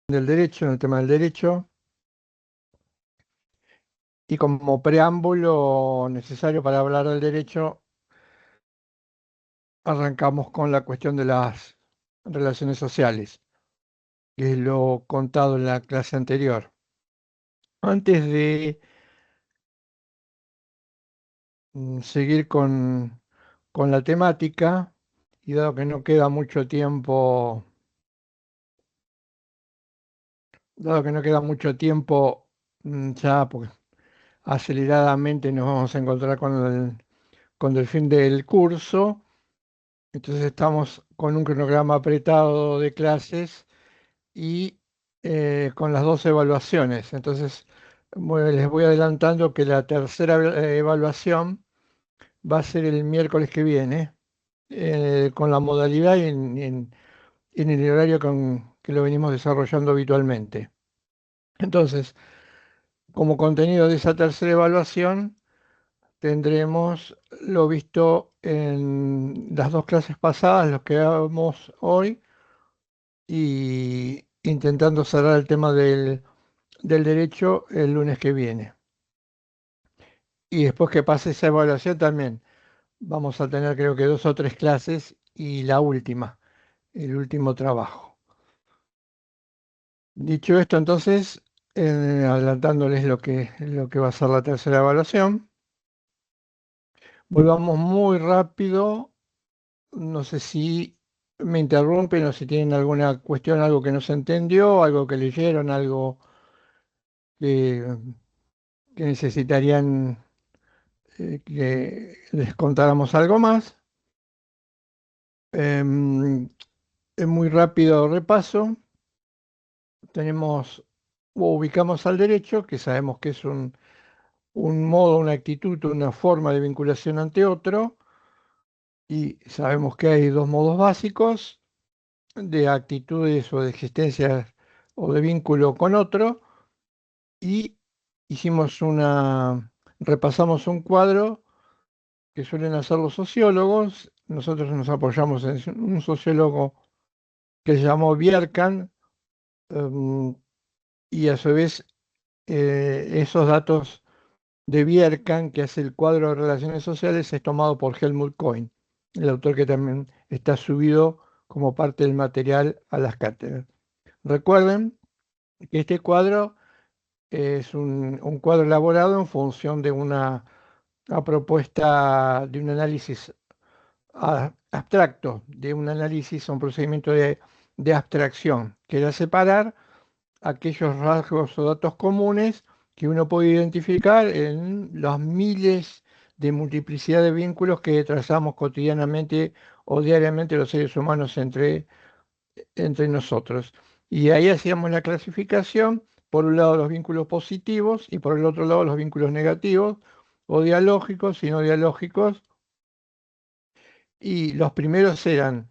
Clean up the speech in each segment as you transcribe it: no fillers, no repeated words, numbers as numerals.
del derecho, en el tema del derecho, y como preámbulo necesario para hablar del derecho, arrancamos con la cuestión de las relaciones sociales, que es lo contado en la clase anterior. Antes de seguir con la temática, y dado que no queda mucho tiempo, ya, porque aceleradamente nos vamos a encontrar con el fin del curso. Entonces estamos con un cronograma apretado de clases y con las dos evaluaciones. Entonces, bueno, les voy adelantando que la tercera evaluación va a ser el miércoles que viene, con la modalidad y en el horario que lo venimos desarrollando habitualmente. Entonces, como contenido de esa tercera evaluación, tendremos lo visto en las dos clases pasadas, lo que vamos hoy, y intentando cerrar el tema del derecho el lunes que viene. Y después que pase esa evaluación también vamos a tener creo que dos o tres clases y la última, el último trabajo. Dicho esto, entonces, adelantándoles lo que va a ser la tercera evaluación, volvamos muy rápido. No sé si me interrumpen o si tienen alguna cuestión, algo que no se entendió, algo que leyeron, algo que, que necesitarían que les contáramos algo más. En muy rápido repaso, tenemos o ubicamos al derecho, que sabemos que es un modo, una actitud, una forma de vinculación ante otro, y sabemos que hay dos modos básicos de actitudes o de existencia o de vínculo con otro, y repasamos un cuadro que suelen hacer los sociólogos. Nosotros nos apoyamos en un sociólogo que se llamó Bjerkan, em, y a su vez esos datos de Bjerkan, que hace el cuadro de relaciones sociales, es tomado por Helmut Coyne, el autor que también está subido como parte del material a las cátedras. Recuerden que este cuadro es un cuadro elaborado en función de una propuesta de un análisis abstracto, de un análisis, un procedimiento de abstracción, que era separar aquellos rasgos o datos comunes que uno puede identificar en los miles de multiplicidad de vínculos que trazamos cotidianamente o diariamente los seres humanos entre nosotros. Y ahí hacíamos la clasificación, por un lado los vínculos positivos y por el otro lado los vínculos negativos o dialógicos y no dialógicos. Y los primeros eran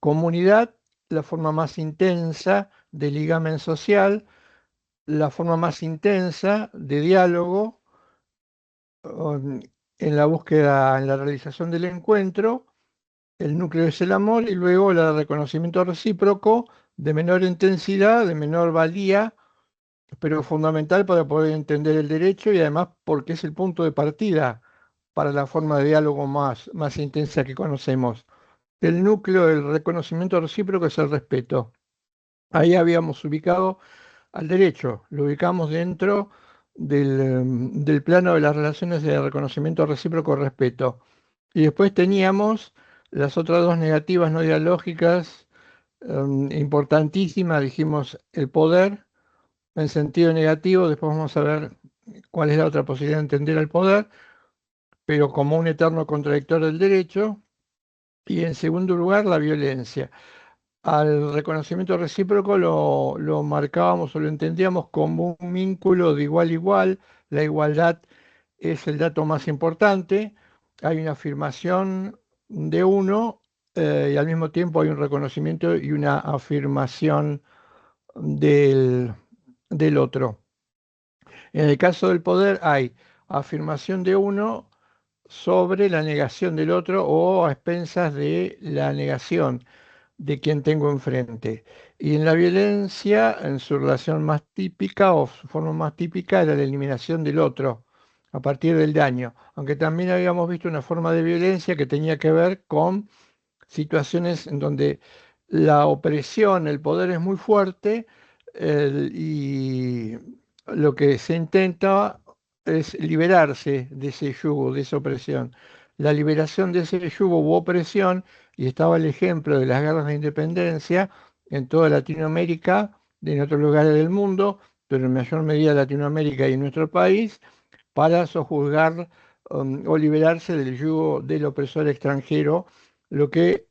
comunidad, la forma más intensa de ligamen social, la forma más intensa de diálogo, um, en la búsqueda, en la realización del encuentro. El núcleo es el amor y luego el reconocimiento recíproco de menor intensidad, de menor valía, pero fundamental para poder entender el derecho y además porque es el punto de partida para la forma de diálogo más intensa que conocemos. El núcleo del reconocimiento recíproco es el respeto. Ahí habíamos ubicado al derecho, lo ubicamos dentro del plano de las relaciones de reconocimiento recíproco respeto. Y después teníamos las otras dos negativas no dialógicas, importantísimas, dijimos el poder en sentido negativo. Después vamos a ver cuál es la otra posibilidad de entender al poder, pero como un eterno contradictor del derecho. Y en segundo lugar, la violencia. Al reconocimiento recíproco lo marcábamos o lo entendíamos como un vínculo de igual a igual. La igualdad es el dato más importante. Hay una afirmación de uno, y al mismo tiempo hay un reconocimiento y una afirmación del, del otro. En el caso del poder hay afirmación de uno sobre la negación del otro o a expensas de la negación de quien tengo enfrente. Y en la violencia, en su relación más típica o su forma más típica era la eliminación del otro a partir del daño, aunque también habíamos visto una forma de violencia que tenía que ver con situaciones en donde la opresión, el poder es muy fuerte, y lo que se intenta es liberarse de ese yugo, de esa opresión. La liberación de ese yugo u opresión, y estaba el ejemplo de las guerras de independencia en toda Latinoamérica, en otros lugares del mundo, pero en mayor medida Latinoamérica y en nuestro país, para sojuzgar o liberarse del yugo del opresor extranjero, lo que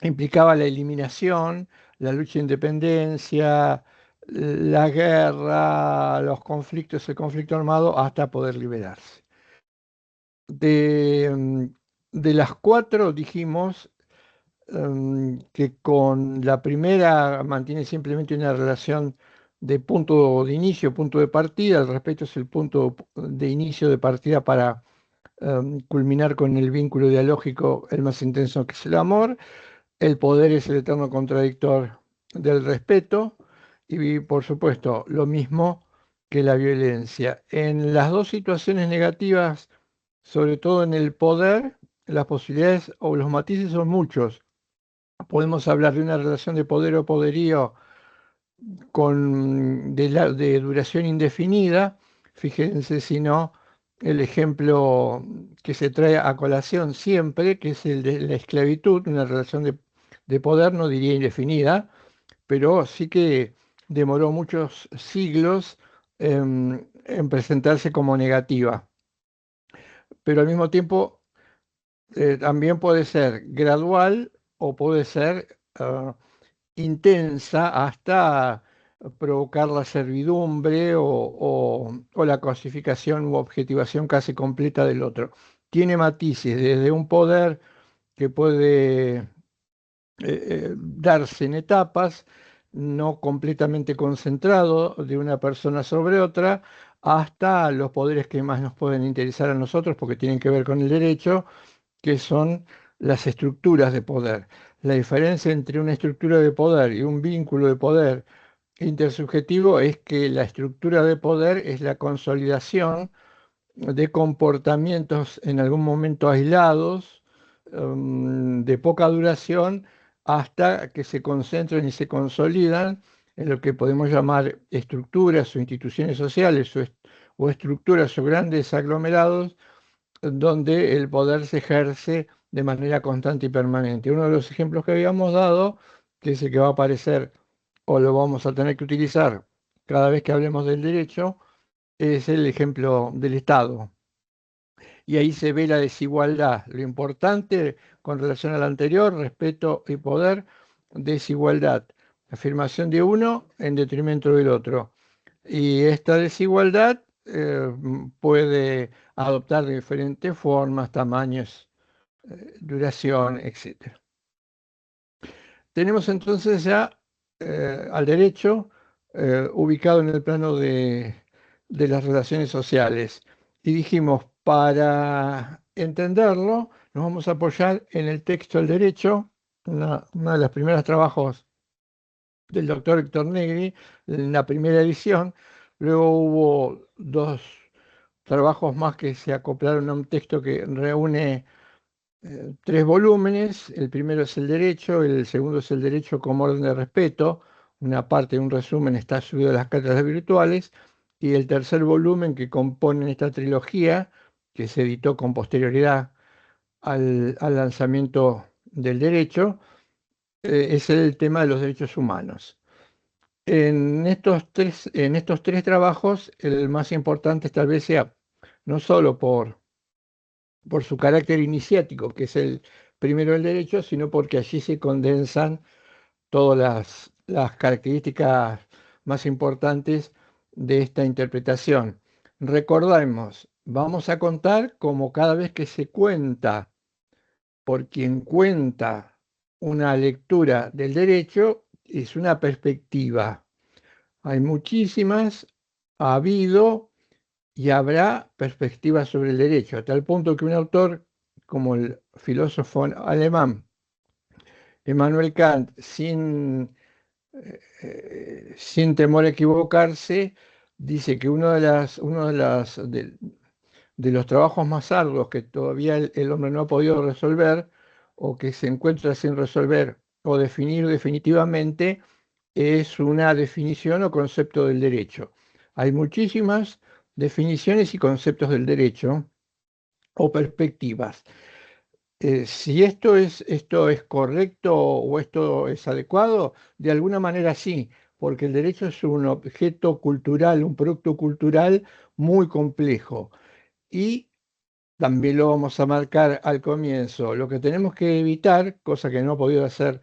implicaba la eliminación, la lucha de independencia, la guerra, los conflictos, el conflicto armado, hasta poder liberarse. De las cuatro dijimos que con la primera mantiene simplemente una relación de punto de inicio, punto de partida, el respeto es el punto de inicio de partida para culminar con el vínculo dialógico, el más intenso que es el amor. El poder es el eterno contradictor del respeto y, por supuesto, lo mismo que la violencia. En las dos situaciones negativas, sobre todo en el poder, las posibilidades o los matices son muchos. Podemos hablar de una relación de poder o poderío de duración indefinida. Fíjense si no el ejemplo que se trae a colación siempre, que es el de la esclavitud, una relación de poder, no diría indefinida, pero sí que demoró muchos siglos en presentarse como negativa. Pero al mismo tiempo también puede ser gradual o puede ser intensa hasta provocar la servidumbre o la cosificación u objetivación casi completa del otro. Tiene matices, desde un poder que puede darse en etapas, no completamente concentrado de una persona sobre otra, hasta los poderes que más nos pueden interesar a nosotros porque tienen que ver con el derecho, que son las estructuras de poder. La diferencia entre una estructura de poder y un vínculo de poder intersubjetivo es que la estructura de poder es la consolidación de comportamientos en algún momento aislados, de poca duración, hasta que se concentran y se consolidan en lo que podemos llamar estructuras o instituciones sociales o estructuras o grandes aglomerados donde el poder se ejerce de manera constante y permanente. Uno de los ejemplos que habíamos dado, que es el que va a aparecer o lo vamos a tener que utilizar cada vez que hablemos del derecho, es el ejemplo del Estado. Y ahí se ve la desigualdad. Lo importante con relación al anterior, respeto y poder, desigualdad. Afirmación de uno en detrimento del otro. Y esta desigualdad puede adoptar diferentes formas, tamaños, duración, etcétera. Tenemos entonces ya al derecho ubicado en el plano de las relaciones sociales. Y dijimos, para entenderlo, nos vamos a apoyar en el texto del derecho, una de los primeros trabajos del doctor Héctor Negri, en la primera edición. Luego hubo dos trabajos más que se acoplaron a un texto que reúne tres volúmenes. El primero es el derecho, el segundo es el derecho como orden de respeto. Una parte, un resumen, está subido a las cátedras virtuales. Y el tercer volumen que compone esta trilogía, que se editó con posterioridad al lanzamiento del derecho, es el tema de los derechos humanos. En estos tres trabajos, el más importante tal vez sea no solo por su carácter iniciático, que es el primero del derecho, sino porque allí se condensan todas las características más importantes de esta interpretación. Recordemos, vamos a contar como cada vez que se cuenta por quien cuenta una lectura del derecho, es una perspectiva. Hay muchísimas, ha habido y habrá perspectivas sobre el derecho, a tal punto que un autor como el filósofo alemán Immanuel Kant, sin temor a equivocarse, dice que de los trabajos más arduos que todavía el hombre no ha podido resolver o que se encuentra sin resolver o definir definitivamente es una definición o concepto del derecho. Hay muchísimas definiciones y conceptos del derecho o perspectivas. Si esto es correcto o esto es adecuado, de alguna manera sí, porque el derecho es un objeto cultural, un producto cultural muy complejo. Y también lo vamos a marcar al comienzo. Lo que tenemos que evitar, cosa que no ha podido hacer,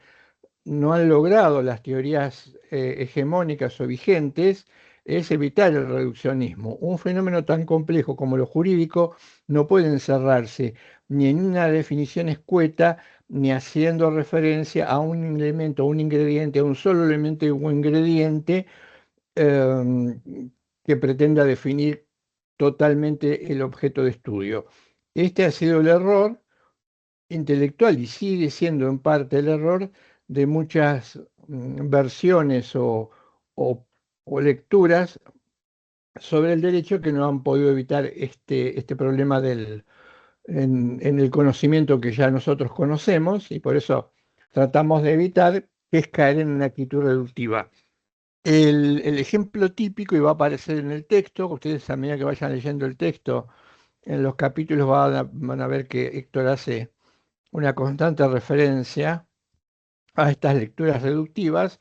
no han logrado las teorías hegemónicas o vigentes, es evitar el reduccionismo. Un fenómeno tan complejo como lo jurídico no puede encerrarse ni en una definición escueta, ni haciendo referencia a un elemento, a un ingrediente, a un solo elemento o ingrediente que pretenda definir totalmente el objeto de estudio. Este ha sido el error intelectual y sigue siendo en parte el error de muchas versiones o- o lecturas sobre el derecho que no han podido evitar este problema en el conocimiento que ya nosotros conocemos y por eso tratamos de evitar que es caer en una actitud reductiva. El ejemplo típico, y va a aparecer en el texto, ustedes a medida que vayan leyendo el texto, en los capítulos van a ver que Héctor hace una constante referencia a estas lecturas reductivas,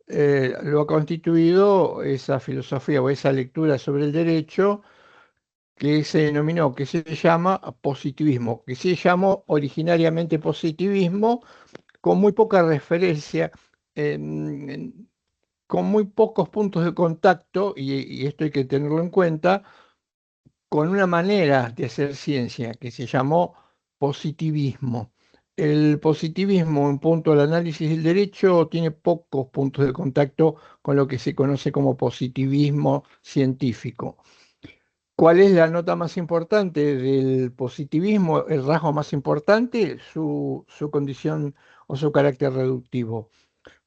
lo ha constituido esa filosofía o esa lectura sobre el derecho que se denominó, que se llama positivismo, que se llamó originariamente positivismo, con muy poca referencia, con muy pocos puntos de contacto, y esto hay que tenerlo en cuenta, con una manera de hacer ciencia que se llamó positivismo. El positivismo en punto al análisis del derecho tiene pocos puntos de contacto con lo que se conoce como positivismo científico. ¿Cuál es la nota más importante del positivismo? El rasgo más importante, su condición o su carácter reductivo.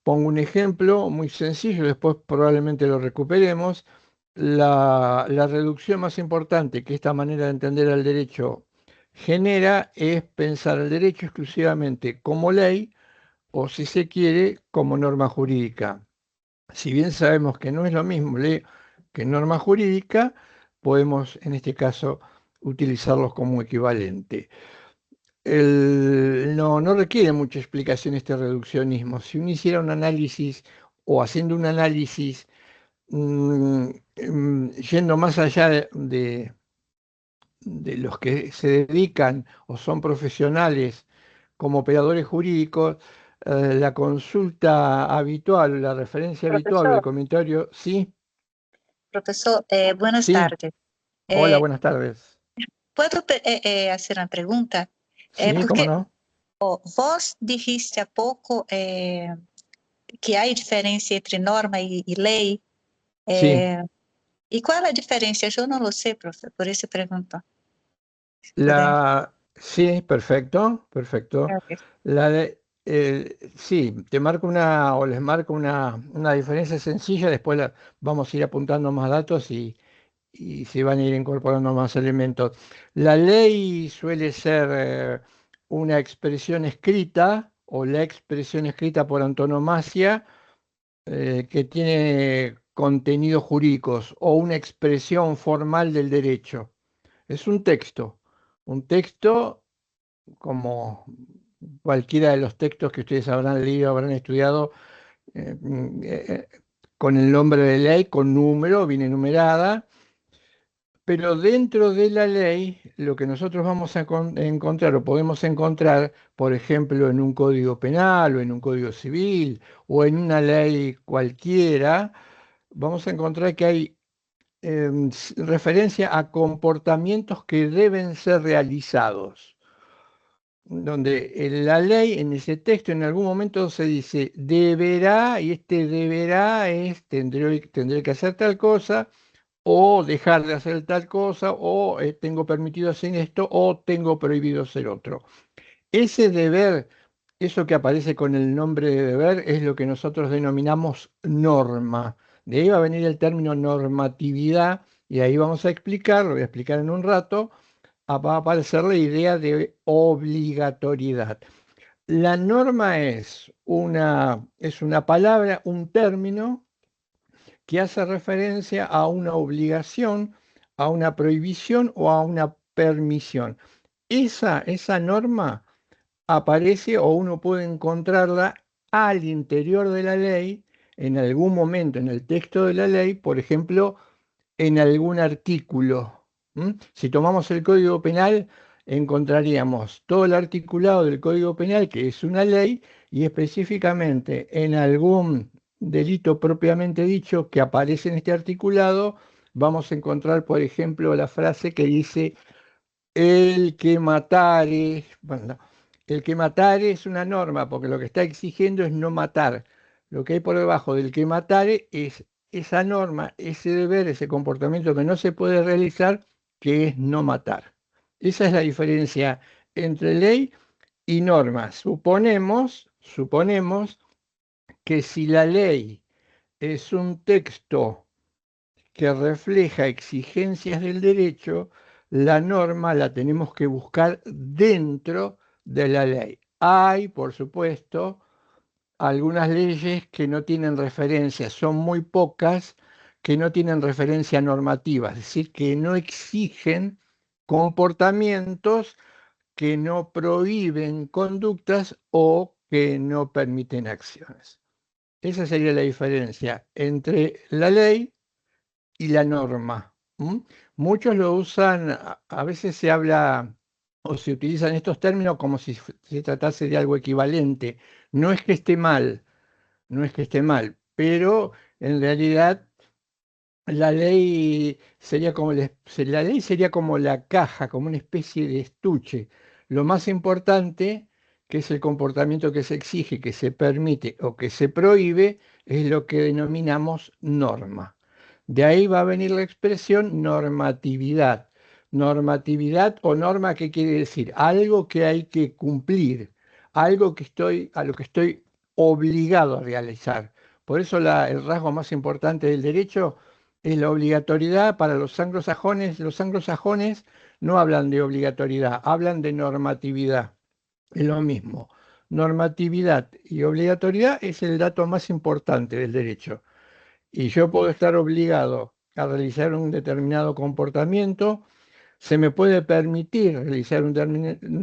Pongo un ejemplo muy sencillo, después probablemente lo recuperemos. La reducción más importante que esta manera de entender al derecho genera es pensar el derecho exclusivamente como ley o, si se quiere, como norma jurídica. Si bien sabemos que no es lo mismo ley que norma jurídica, podemos en este caso utilizarlos como equivalente. No requiere mucha explicación este reduccionismo. Si uno hiciera un análisis o haciendo un análisis yendo más allá de los que se dedican o son profesionales como operadores jurídicos, la consulta habitual, la referencia habitual o el Profesor, comentario, sí, profesor, buenas sí, tardes. hola, Eh, buenas tardes. ¿Puedo hacer una pregunta? Sí, cómo Porque no. vos dijiste há pouco que há diferença entre norma e lei. Sí, E qual é a diferença? Eu não lo sei, professor, por isso pergunto. Se puder. sí, perfecto, perfecto. Ok. Sí, te marco una o les marco una diferencia sencilla, después vamos a ir apuntando más datos y se van a ir incorporando más elementos. La ley suele ser una expresión escrita o la expresión escrita por antonomasia que tiene contenidos jurídicos o una expresión formal del derecho. Es un texto como cualquiera de los textos que ustedes habrán leído, habrán estudiado, eh, mm, eh, eh, con el nombre de ley, con número, viene numerada, pero dentro de la ley, lo que nosotros vamos a encontrar o podemos encontrar, por ejemplo, en un código penal o en un código civil o en una ley cualquiera, vamos a encontrar que hay referencia a comportamientos que deben ser realizados, donde en la ley, en ese texto, en algún momento se dice deberá, y este deberá es tendré que hacer tal cosa, o dejar de hacer tal cosa, o tengo permitido hacer esto, o tengo prohibido hacer otro. Ese deber eso que aparece con el nombre de deber es lo que nosotros denominamos norma. De ahí va a venir el término normatividad y ahí vamos a explicar, lo voy a explicar en un rato, va a aparecer la idea de obligatoriedad. La norma es una palabra, un término que hace referencia a una obligación, a una prohibición o a una permisión. Esa norma aparece o uno puede encontrarla al interior de la ley, en algún momento en el texto de la ley, por ejemplo, en algún artículo. Si tomamos el Código Penal, encontraríamos todo el articulado del Código Penal, que es una ley, y específicamente en algún delito propiamente dicho que aparece en este articulado, vamos a encontrar, por ejemplo, la frase que dice el que matare. Bueno, no, el que matare es una norma, porque lo que está exigiendo es no matar. Lo que hay por debajo del que matare es esa norma, ese deber, ese comportamiento que no se puede realizar, que es no matar. Esa es la diferencia entre ley y norma. Suponemos que si la ley es un texto que refleja exigencias del derecho, la norma la tenemos que buscar dentro de la ley. Hay, por supuesto, algunas leyes que no tienen referencia, son muy pocas que no tienen referencia normativa, es decir, que no exigen comportamientos, que no prohíben conductas o que no permiten acciones. Esa sería la diferencia entre la ley y la norma. Muchos lo usan, a veces se habla o se utilizan estos términos como si se tratase de algo equivalente. No es que esté mal, no es que esté mal, pero en realidad la ley sería como la ley sería como la caja, como una especie de estuche. Lo más importante, que es el comportamiento que se exige, que se permite o que se prohíbe, es lo que denominamos norma. De ahí va a venir la expresión normatividad. Normatividad o norma, ¿qué quiere decir? Algo que hay que cumplir, algo a lo que estoy obligado a realizar. Por eso el rasgo más importante del derecho es la obligatoriedad para los anglosajones. Los anglosajones no hablan de obligatoriedad, hablan de normatividad. Es lo mismo. Normatividad y obligatoriedad es el dato más importante del derecho. Y yo puedo estar obligado a realizar un determinado comportamiento, se me puede permitir realizar un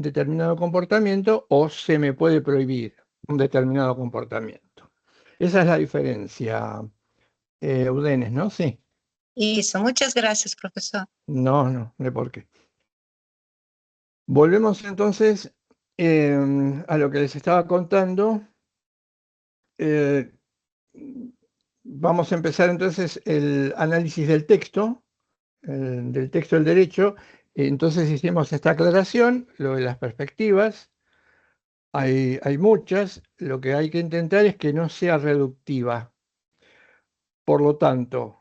determinado comportamiento o se me puede prohibir un determinado comportamiento. Esa es la diferencia, Eudenes, ¿no? Sí. Eso, muchas gracias, profesor. No, no, no hay por qué. Volvemos entonces a lo que les estaba contando. Eh, Vamos a empezar entonces el análisis del texto del derecho. Entonces hicimos esta aclaración, lo de las perspectivas. Hay muchas, lo que hay que intentar es que no sea reductiva. Por lo tanto,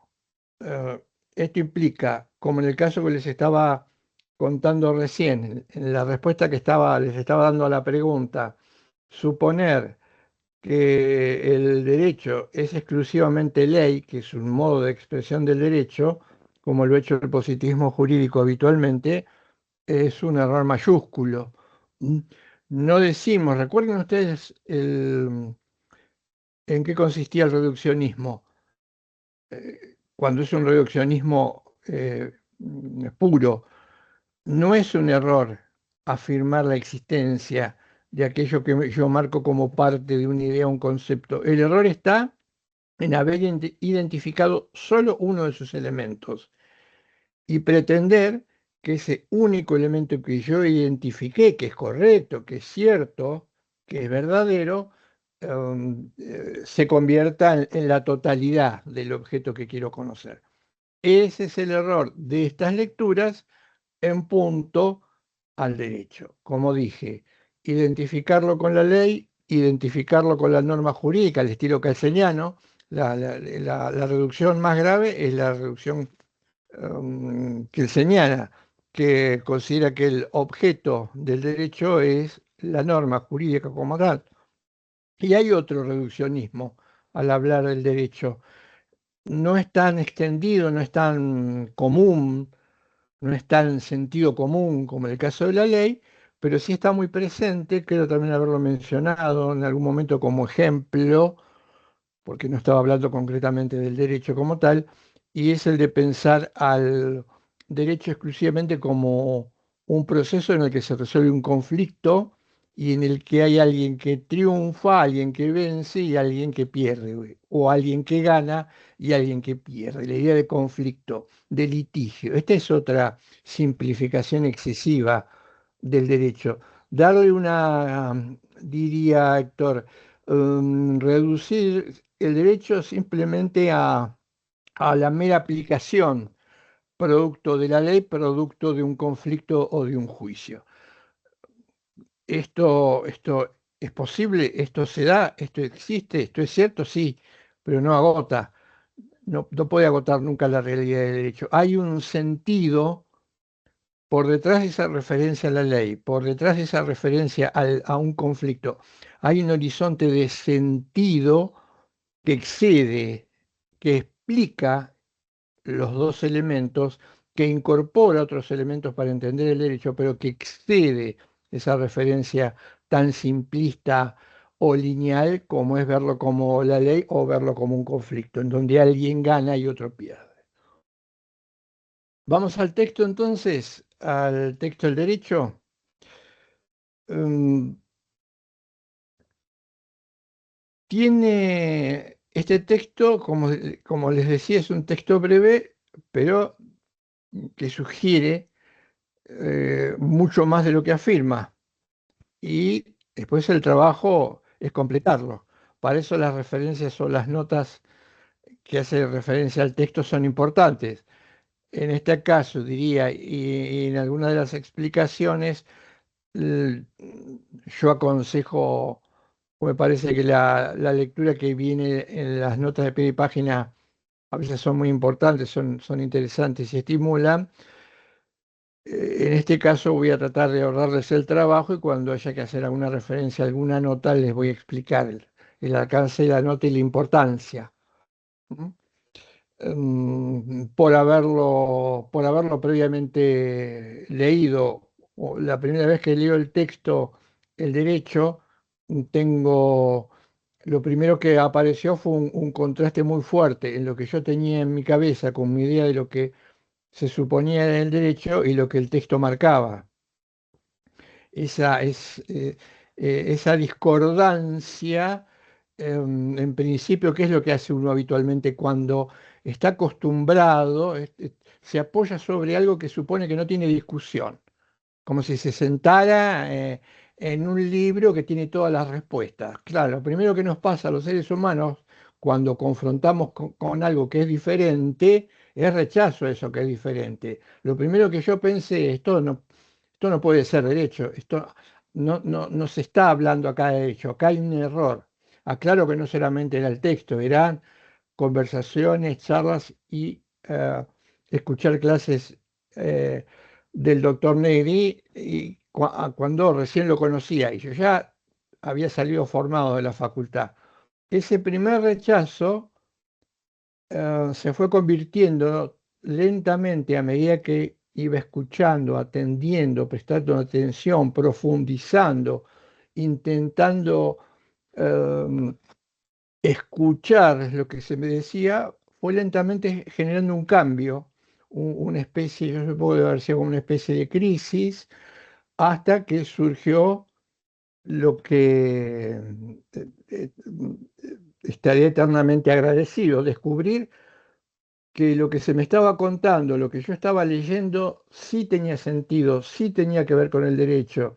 esto implica, como en el caso que les estaba contando recién, en la respuesta que les estaba dando a la pregunta, suponer que el derecho es exclusivamente ley, que es un modo de expresión del derecho, como lo ha hecho el positivismo jurídico habitualmente, es un error mayúsculo. Mm, No decimos, recuerden ustedes en qué consistía el reduccionismo. Cuando es un reduccionismo puro, no es un error afirmar la existencia de aquello que yo marco como parte de una idea o un concepto. El error está en haber identificado solo uno de sus elementos y pretender que ese único elemento que yo identifiqué, que es correcto, que es cierto, que es verdadero, se convierta en la totalidad del objeto que quiero conocer. Ese es el error de estas lecturas en punto al derecho. Como dije, identificarlo con la ley, identificarlo con la norma jurídica, al estilo kelseniano. La reducción más grave es la reducción kelseniana, que considera que el objeto del derecho es la norma jurídica como tal. Y hay otro reduccionismo al hablar del derecho. No es tan extendido, no es tan común, no es tan sentido común como en el caso de la ley, pero sí está muy presente, creo también haberlo mencionado en algún momento como ejemplo, porque no estaba hablando concretamente del derecho como tal, y es el de pensar al derecho exclusivamente como un proceso en el que se resuelve un conflicto y en el que hay alguien que triunfa, alguien que vence y alguien que pierde, o alguien que gana y alguien que pierde. La idea de conflicto, de litigio. Esta es otra simplificación excesiva del derecho. Darle una, diría Héctor, reducir el derecho simplemente a la mera aplicación, producto de la ley, producto de un conflicto o de un juicio. Esto es posible, esto se da, esto existe, esto es cierto, sí, pero no agota, no puede agotar nunca la realidad del derecho. Hay un sentido por detrás de esa referencia a la ley, por detrás de esa referencia a un conflicto. Hay un horizonte de sentido que excede, que explica los dos elementos, que incorpora otros elementos para entender el derecho, pero que excede esa referencia tan simplista o lineal como es verlo como la ley o verlo como un conflicto, en donde alguien gana y otro pierde. Vamos al texto entonces, al texto del derecho. Um, Tiene este texto, como les decía, es un texto breve, pero que sugiere mucho más de lo que afirma. Y después el trabajo es completarlo. Para eso las referencias o las notas que hacen referencia al texto son importantes. En este caso, diría, y en alguna de las explicaciones, l- yo aconsejo, o me parece que la lectura que viene en las notas de pie de página a veces son muy importantes, son interesantes y estimulan. En este caso voy a tratar de ahorrarles el trabajo y cuando haya que hacer alguna referencia a alguna nota les voy a explicar el alcance de la nota y la importancia. ¿Mm? Por haberlo previamente leído, o la primera vez que leo el texto, el derecho, tengo, lo primero que apareció fue un contraste muy fuerte en lo que yo tenía en mi cabeza con mi idea de lo que se suponía en el derecho y lo que el texto marcaba. Esa discordancia, en principio, ¿qué es lo que hace uno habitualmente cuando está acostumbrado, se apoya sobre algo que supone que no tiene discusión? Como si se sentara en un libro que tiene todas las respuestas. Claro, lo primero que nos pasa a los seres humanos cuando confrontamos con algo que es diferente es rechazo a eso que es diferente. Lo primero que yo pensé, esto no puede ser derecho, esto no se está hablando acá de derecho, acá hay un error. Aclaro que no solamente era el texto, eran conversaciones, charlas y escuchar clases eh, del doctor Negri y cuando recién lo conocía y yo ya había salido formado de la facultad. Ese primer rechazo se fue convirtiendo lentamente a medida que iba escuchando, atendiendo, prestando atención, profundizando, intentando eh, escuchar lo que se me decía, fue lentamente generando un cambio, una especie, yo supongo que debe haber sido como una especie de crisis, hasta que surgió lo que estaré eternamente agradecido, descubrir que lo que se me estaba contando, lo que yo estaba leyendo, sí tenía sentido, sí tenía que ver con el derecho,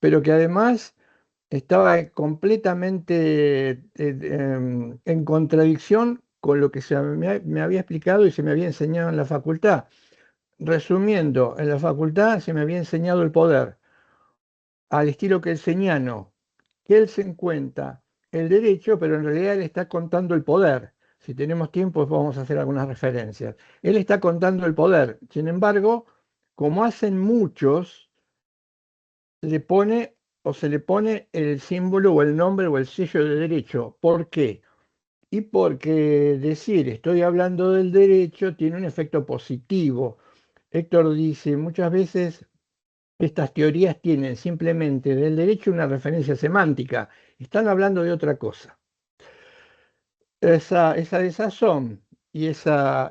pero que además estaba completamente en contradicción con lo que me había explicado y se me había enseñado en la facultad. Resumiendo, en la facultad se me había enseñado el poder, al estilo kelseniano, que él se encuentra el derecho, pero en realidad él está contando el poder. Si tenemos tiempo, vamos a hacer algunas referencias. Él está contando el poder. Sin embargo, como hacen muchos, le pone o se le pone el símbolo o el nombre o el sello de derecho. ¿Por qué? Y porque decir estoy hablando del derecho tiene un efecto positivo. Héctor dice, muchas veces estas teorías tienen simplemente del derecho una referencia semántica, están hablando de otra cosa. Esa desazón y esa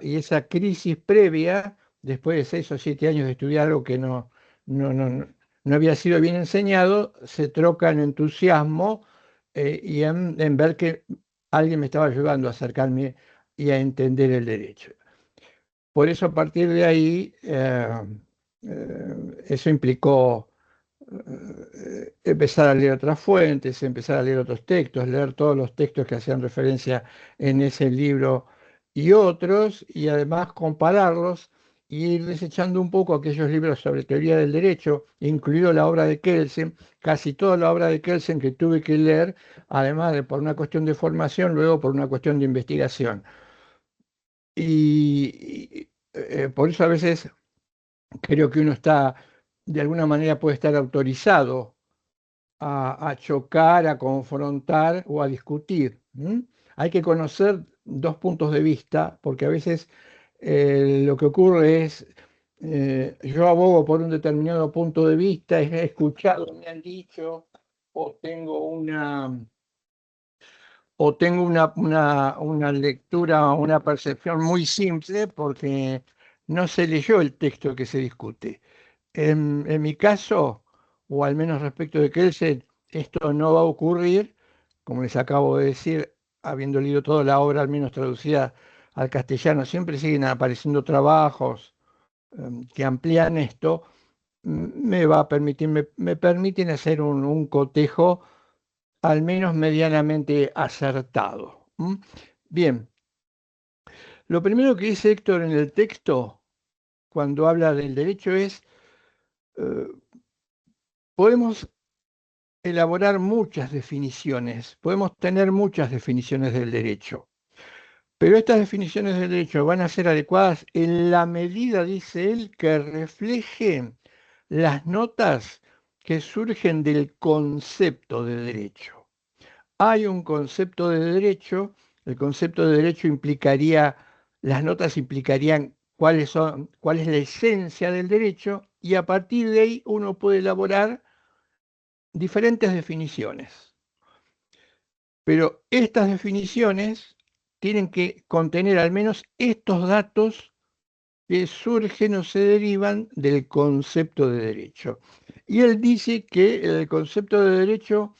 crisis previa, después de 6 o 7 años de estudiar algo que no, no, no, no había sido bien enseñado, se troca en entusiasmo y en ver que alguien me estaba ayudando a acercarme y a entender el derecho. Por eso a partir de ahí, eso implicó empezar a leer otras fuentes, empezar a leer otros textos, leer todos los textos que hacían referencia en ese libro y otros, y además compararlos y ir desechando un poco aquellos libros sobre teoría del derecho, incluido la obra de Kelsen, casi toda la obra de Kelsen que tuve que leer, además de por una cuestión de formación, luego por una cuestión de investigación. Y por eso a veces creo que uno está, de alguna manera puede estar autorizado a chocar, a confrontar o a discutir. Hay que conocer dos puntos de vista, porque a veces lo que ocurre es, yo abogo por un determinado punto de vista, he escuchado, me han dicho, o tengo una lectura, una percepción muy simple, porque no se leyó el texto que se discute. En mi caso, o al menos respecto de Kelsen, esto no va a ocurrir, como les acabo de decir, habiendo leído toda la obra, al menos traducida al castellano, siempre siguen apareciendo trabajos que amplían esto, me va a permitir, me permiten hacer un cotejo al menos medianamente acertado. Bien, lo primero que dice Héctor en el texto, cuando habla del derecho, es, eh, podemos elaborar muchas definiciones, podemos tener muchas definiciones del derecho, pero estas definiciones del derecho van a ser adecuadas en la medida, dice él, que reflejen las notas que surgen del concepto de derecho. Hay un concepto de derecho, el concepto de derecho implicaría, las notas implicarían cuál es la esencia del derecho, y a partir de ahí uno puede elaborar diferentes definiciones. Pero estas definiciones tienen que contener al menos estos datos que surgen o se derivan del concepto de derecho. Y él dice que en el concepto de derecho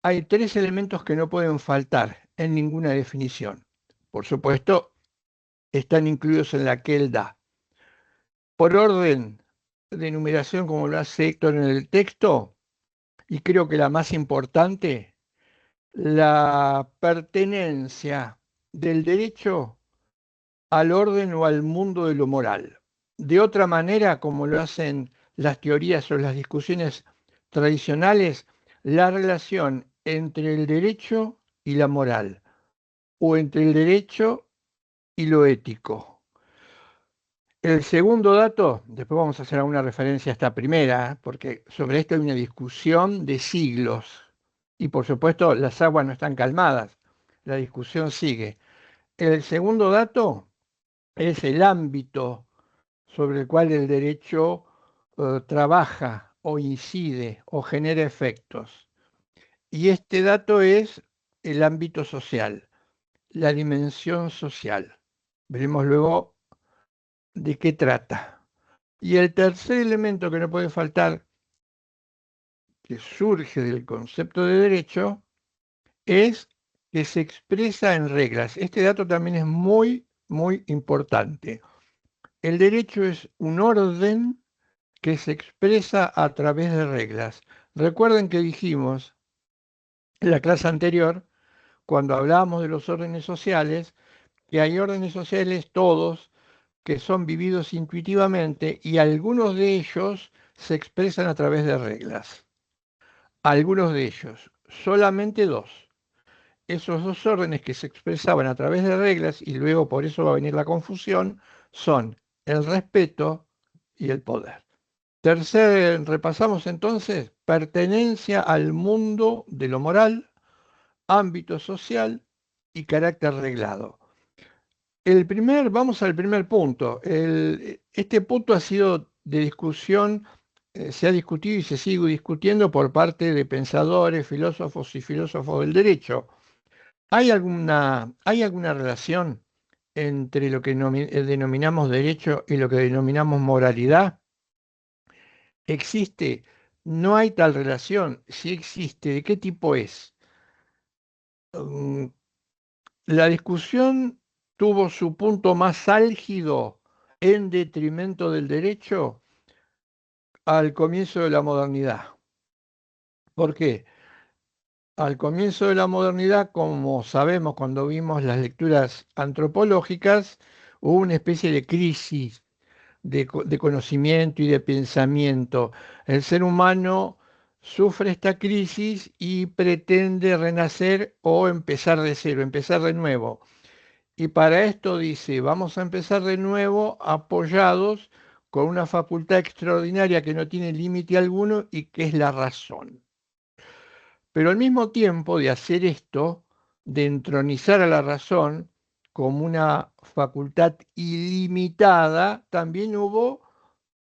hay 3 elementos que no pueden faltar en ninguna definición. Por supuesto, están incluidos en la que él da. Por orden de numeración, como lo hace Héctor en el texto, y creo que la más importante, la pertenencia del derecho al orden o al mundo de lo moral. De otra manera, como lo hacen las teorías o las discusiones tradicionales, la relación entre el derecho y la moral, o entre el derecho y lo ético. El segundo dato, después vamos a hacer alguna referencia a esta primera, porque sobre esto hay una discusión de siglos. Y por supuesto, las aguas no están calmadas, la discusión sigue. El segundo dato es el ámbito sobre el cual el derecho trabaja o incide o genera efectos. Y este dato es el ámbito social, la dimensión social. Veremos luego de qué trata. Y el tercer elemento que no puede faltar, que surge del concepto de derecho, es que se expresa en reglas. Este dato también es muy, muy importante. El derecho es un orden que se expresa a través de reglas. Recuerden que dijimos en la clase anterior, cuando hablábamos de los órdenes sociales, que hay órdenes sociales todos que son vividos intuitivamente y algunos de ellos se expresan a través de reglas. Algunos de ellos, solamente dos. Esos dos órdenes que se expresaban a través de reglas, y luego por eso va a venir la confusión, son el respeto y el poder. Repasamos entonces, pertenencia al mundo de lo moral, ámbito social y carácter reglado. Vamos al primer punto. Este punto ha sido de discusión, se ha discutido y se sigue discutiendo por parte de pensadores, filósofos y filósofos del derecho. ¿Hay alguna relación entre lo que denominamos derecho y lo que denominamos moralidad? ¿Existe? No hay tal relación. Si existe, ¿de qué tipo es? Mm, La discusión tuvo su punto más álgido en detrimento del derecho al comienzo de la modernidad. ¿Por qué? Al comienzo de la modernidad, como sabemos cuando vimos las lecturas antropológicas, hubo una especie de crisis de conocimiento y de pensamiento. El ser humano sufre esta crisis y pretende renacer o empezar de cero, empezar de nuevo. Y para esto dice, vamos a empezar de nuevo apoyados con una facultad extraordinaria que no tiene límite alguno y que es la razón. Pero al mismo tiempo de hacer esto, de entronizar a la razón como una facultad ilimitada, también hubo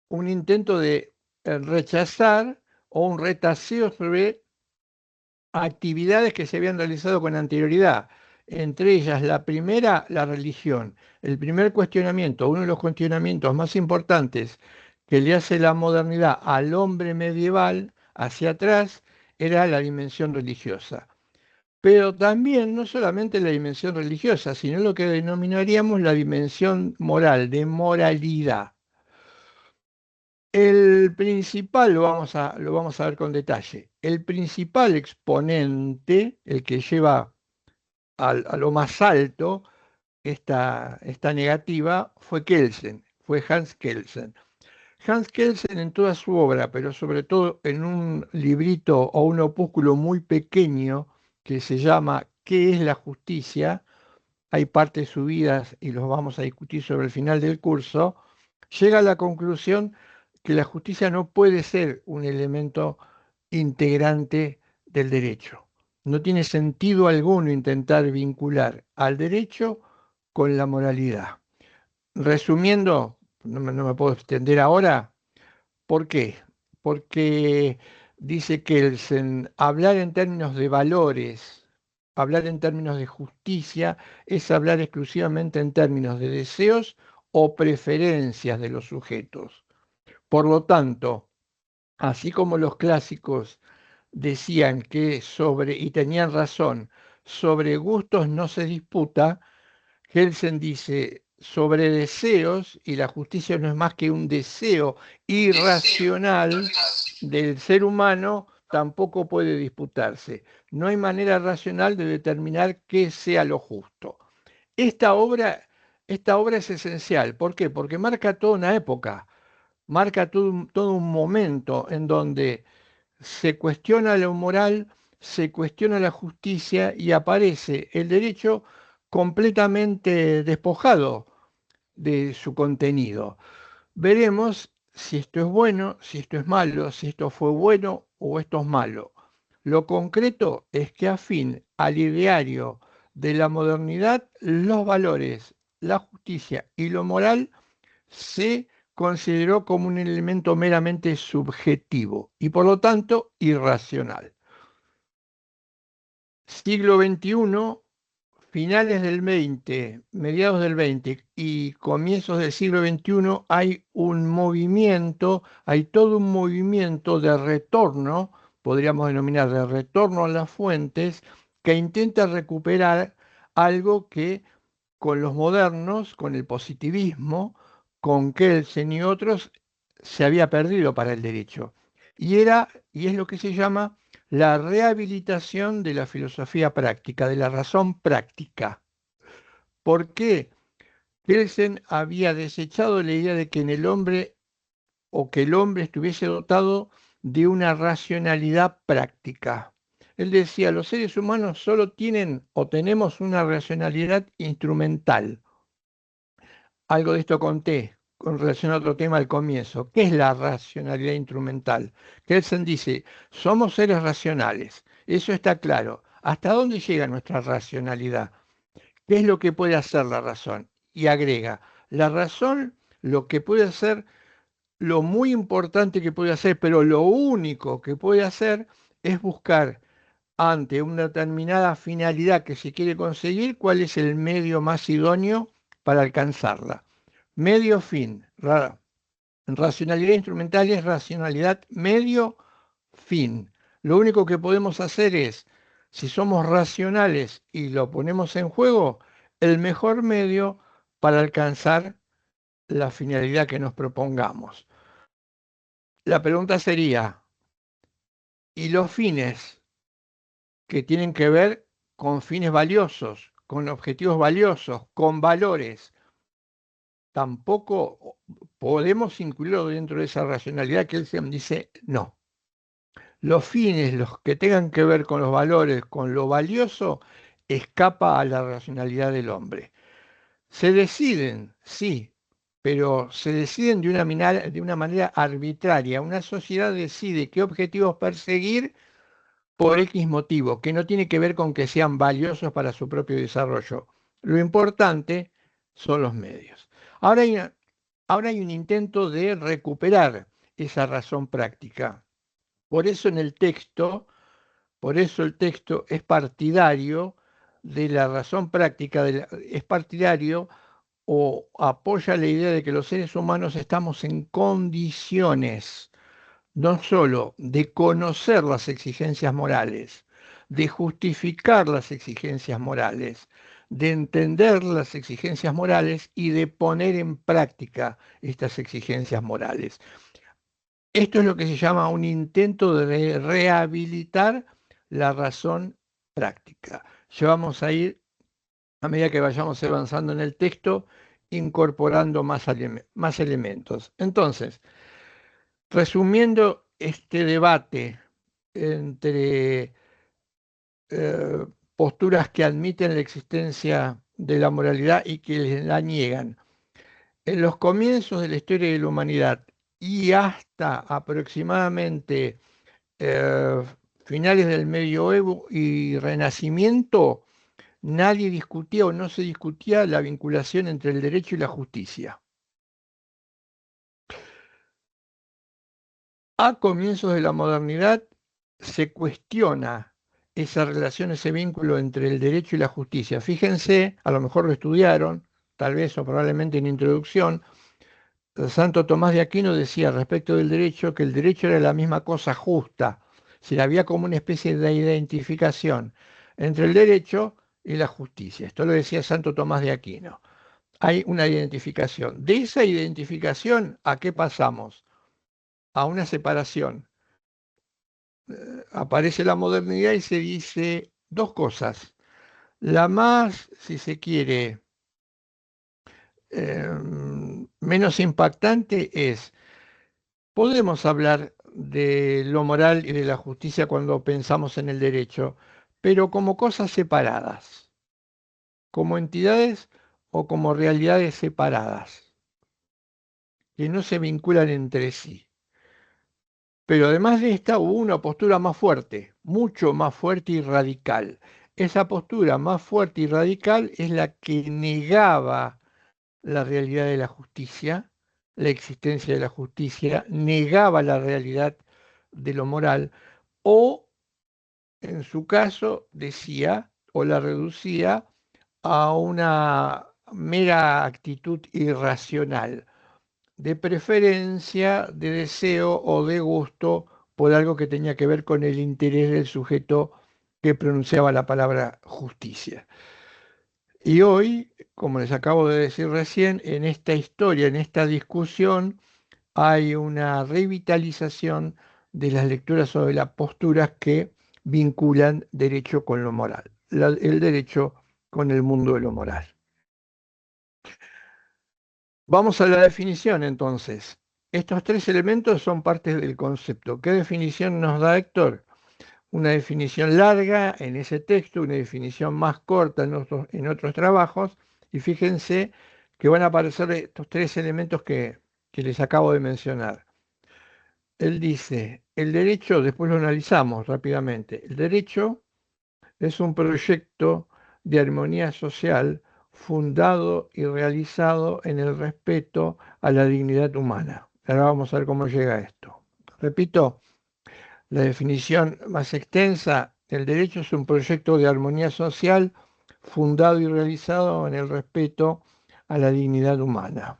un intento de rechazar o un retaseo sobre actividades que se habían realizado con anterioridad. Entre ellas, la primera, la religión. El primer cuestionamiento, uno de los cuestionamientos más importantes que le hace la modernidad al hombre medieval hacia atrás, era la dimensión religiosa. Pero también no solamente la dimensión religiosa, sino lo que denominaríamos la dimensión moral, de moralidad. El principal, lo vamos a ver con detalle, el principal exponente, el que lleva a lo más alto esta negativa, fue Kelsen, fue Hans Kelsen. Hans Kelsen en toda su obra, pero sobre todo en un librito o un opúsculo muy pequeño que se llama ¿Qué es la justicia? Hay partes subidas y los vamos a discutir sobre el final del curso, llega a la conclusión que la justicia no puede ser un elemento integrante del derecho. No tiene sentido alguno intentar vincular al derecho con la moralidad. Resumiendo, no me puedo extender ahora. ¿Por qué? Porque dice Kelsen, hablar en términos de valores, hablar en términos de justicia, es hablar exclusivamente en términos de deseos o preferencias de los sujetos. Por lo tanto, así como los clásicos decían que y tenían razón, sobre gustos no se disputa, Kelsen dice sobre deseos, y la justicia no es más que un deseo irracional del ser humano, tampoco puede disputarse. No hay manera racional de determinar qué sea lo justo. Esta obra, esta obra es esencial. ¿Por qué? Porque marca toda una época, marca todo un momento en donde se cuestiona lo moral, se cuestiona la justicia y aparece el derecho completamente despojado de su contenido. Veremos si esto es bueno, si esto es malo, si esto fue bueno o esto es malo. Lo concreto es que afín al ideario de la modernidad, los valores, la justicia y lo moral se consideró como un elemento meramente subjetivo y por lo tanto irracional. Siglo XXI, finales del XX, mediados del XX y comienzos del siglo XXI hay un movimiento, hay todo un movimiento de retorno, podríamos denominar de retorno a las fuentes, que intenta recuperar algo que con los modernos, con el positivismo, con Kelsen y otros, se había perdido para el derecho. Y es lo que se llama la rehabilitación de la filosofía práctica, de la razón práctica. ¿Por qué? Kelsen había desechado la idea de que en el hombre o que el hombre estuviese dotado de una racionalidad práctica. Él decía, los seres humanos solo tienen o tenemos una racionalidad instrumental. Algo de esto conté con relación a otro tema al comienzo. ¿Qué es la racionalidad instrumental? Kelsen dice, somos seres racionales, eso está claro. ¿Hasta dónde llega nuestra racionalidad? ¿Qué es lo que puede hacer la razón? Y agrega, la razón lo que puede hacer, lo muy importante que puede hacer, pero lo único que puede hacer es buscar ante una determinada finalidad que se quiere conseguir, cuál es el medio más idóneo para alcanzarla. Medio fin. Racionalidad instrumental es racionalidad medio fin. Lo único que podemos hacer es, si somos racionales y lo ponemos en juego, el mejor medio para alcanzar la finalidad que nos propongamos. La pregunta sería, ¿y los fines que tienen que ver con fines valiosos, con objetivos valiosos, con valores? Tampoco podemos incluirlo dentro de esa racionalidad que él dice no. Los fines, los que tengan que ver con los valores, con lo valioso, escapa a la racionalidad del hombre. Se deciden, sí, pero se deciden de una manera arbitraria. Una sociedad decide qué objetivos perseguir por X motivo, que no tiene que ver con que sean valiosos para su propio desarrollo. Lo importante son los medios. Ahora hay un intento de recuperar esa razón práctica. Por eso en el texto, por eso el texto es partidario de la razón práctica, es partidario o apoya la idea de que los seres humanos estamos en condiciones no solo de conocer las exigencias morales, de justificar las exigencias morales, de entender las exigencias morales y de poner en práctica estas exigencias morales. Esto es lo que se llama un intento de rehabilitar la razón práctica. Ya vamos a ir, a medida que vayamos avanzando en el texto, incorporando más elementos. Entonces, resumiendo este debate entre posturas que admiten la existencia de la moralidad y que la niegan, en los comienzos de la historia de la humanidad y hasta aproximadamente eh, finales del Medioevo y Renacimiento, nadie discutía o no se discutía la vinculación entre el derecho y la justicia. A comienzos de la modernidad se cuestiona esa relación, ese vínculo entre el derecho y la justicia. Fíjense, a lo mejor lo estudiaron, tal vez o probablemente en introducción, Santo Tomás de Aquino decía respecto del derecho que el derecho era la misma cosa justa, si había como una especie de identificación entre el derecho y la justicia. Esto lo decía Santo Tomás de Aquino. Hay una identificación. De esa identificación, ¿a qué pasamos? A una separación. Aparece la modernidad y se dice dos cosas. La más, si se quiere, menos impactante es, podemos hablar de lo moral y de la justicia cuando pensamos en el derecho, pero como cosas separadas, como entidades o como realidades separadas, que no se vinculan entre sí. Pero además de esta hubo una postura más fuerte, mucho más fuerte y radical. Esa postura más fuerte y radical es la que negaba la realidad de la justicia, la existencia de la justicia, negaba la realidad de lo moral, o en su caso decía o la reducía a una mera actitud irracional, de preferencia, de deseo o de gusto por algo que tenía que ver con el interés del sujeto que pronunciaba la palabra justicia. Y hoy, como les acabo de decir recién, en esta historia, en esta discusión, hay una revitalización de las lecturas sobre las posturas que vinculan derecho con lo moral, el derecho con el mundo de lo moral. Vamos a la definición entonces. Estos tres elementos son partes del concepto. ¿Qué definición nos da Héctor? Una definición larga en ese texto, una definición más corta en otros trabajos, y fíjense que van a aparecer estos tres elementos que les acabo de mencionar. Él dice, el derecho, después lo analizamos rápidamente, el derecho es un proyecto de armonía social fundado y realizado en el respeto a la dignidad humana. Ahora vamos a ver cómo llega a esto. Repito, la definición más extensa, el derecho es un proyecto de armonía social fundado y realizado en el respeto a la dignidad humana.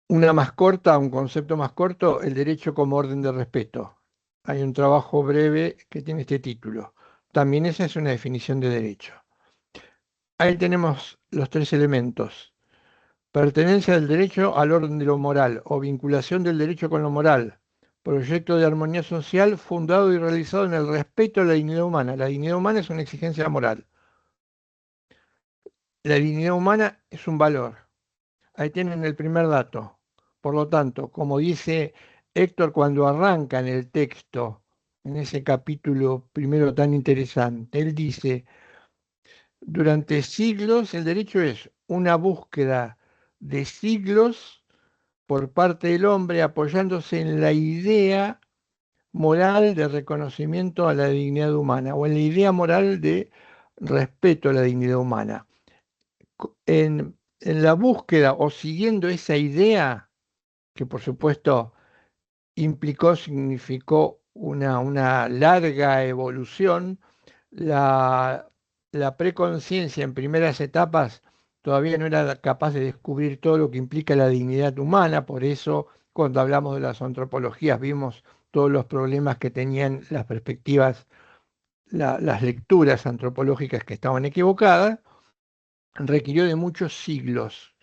Una más corta, un concepto más corto, el derecho como orden de respeto. Hay un trabajo breve que tiene este título. También esa es una definición de derecho. Ahí tenemos los tres elementos. Pertenencia del derecho al orden de lo moral o vinculación del derecho con lo moral. Proyecto de armonía social fundado y realizado en el respeto a la dignidad humana. La dignidad humana es una exigencia moral. La dignidad humana es un valor. Ahí tienen el primer dato. Por lo tanto, como dice Héctor cuando arranca en el texto, en ese capítulo primero tan interesante, él dice, durante siglos el derecho es una búsqueda de siglos por parte del hombre apoyándose en la idea moral de reconocimiento a la dignidad humana o en la idea moral de respeto a la dignidad humana. En la búsqueda o siguiendo esa idea, que por supuesto significó una larga evolución, la, la preconciencia en primeras etapas todavía no era capaz de descubrir todo lo que implica la dignidad humana, por eso cuando hablamos de las antropologías vimos todos los problemas que tenían las perspectivas, las lecturas antropológicas que estaban equivocadas, requirió de muchos siglos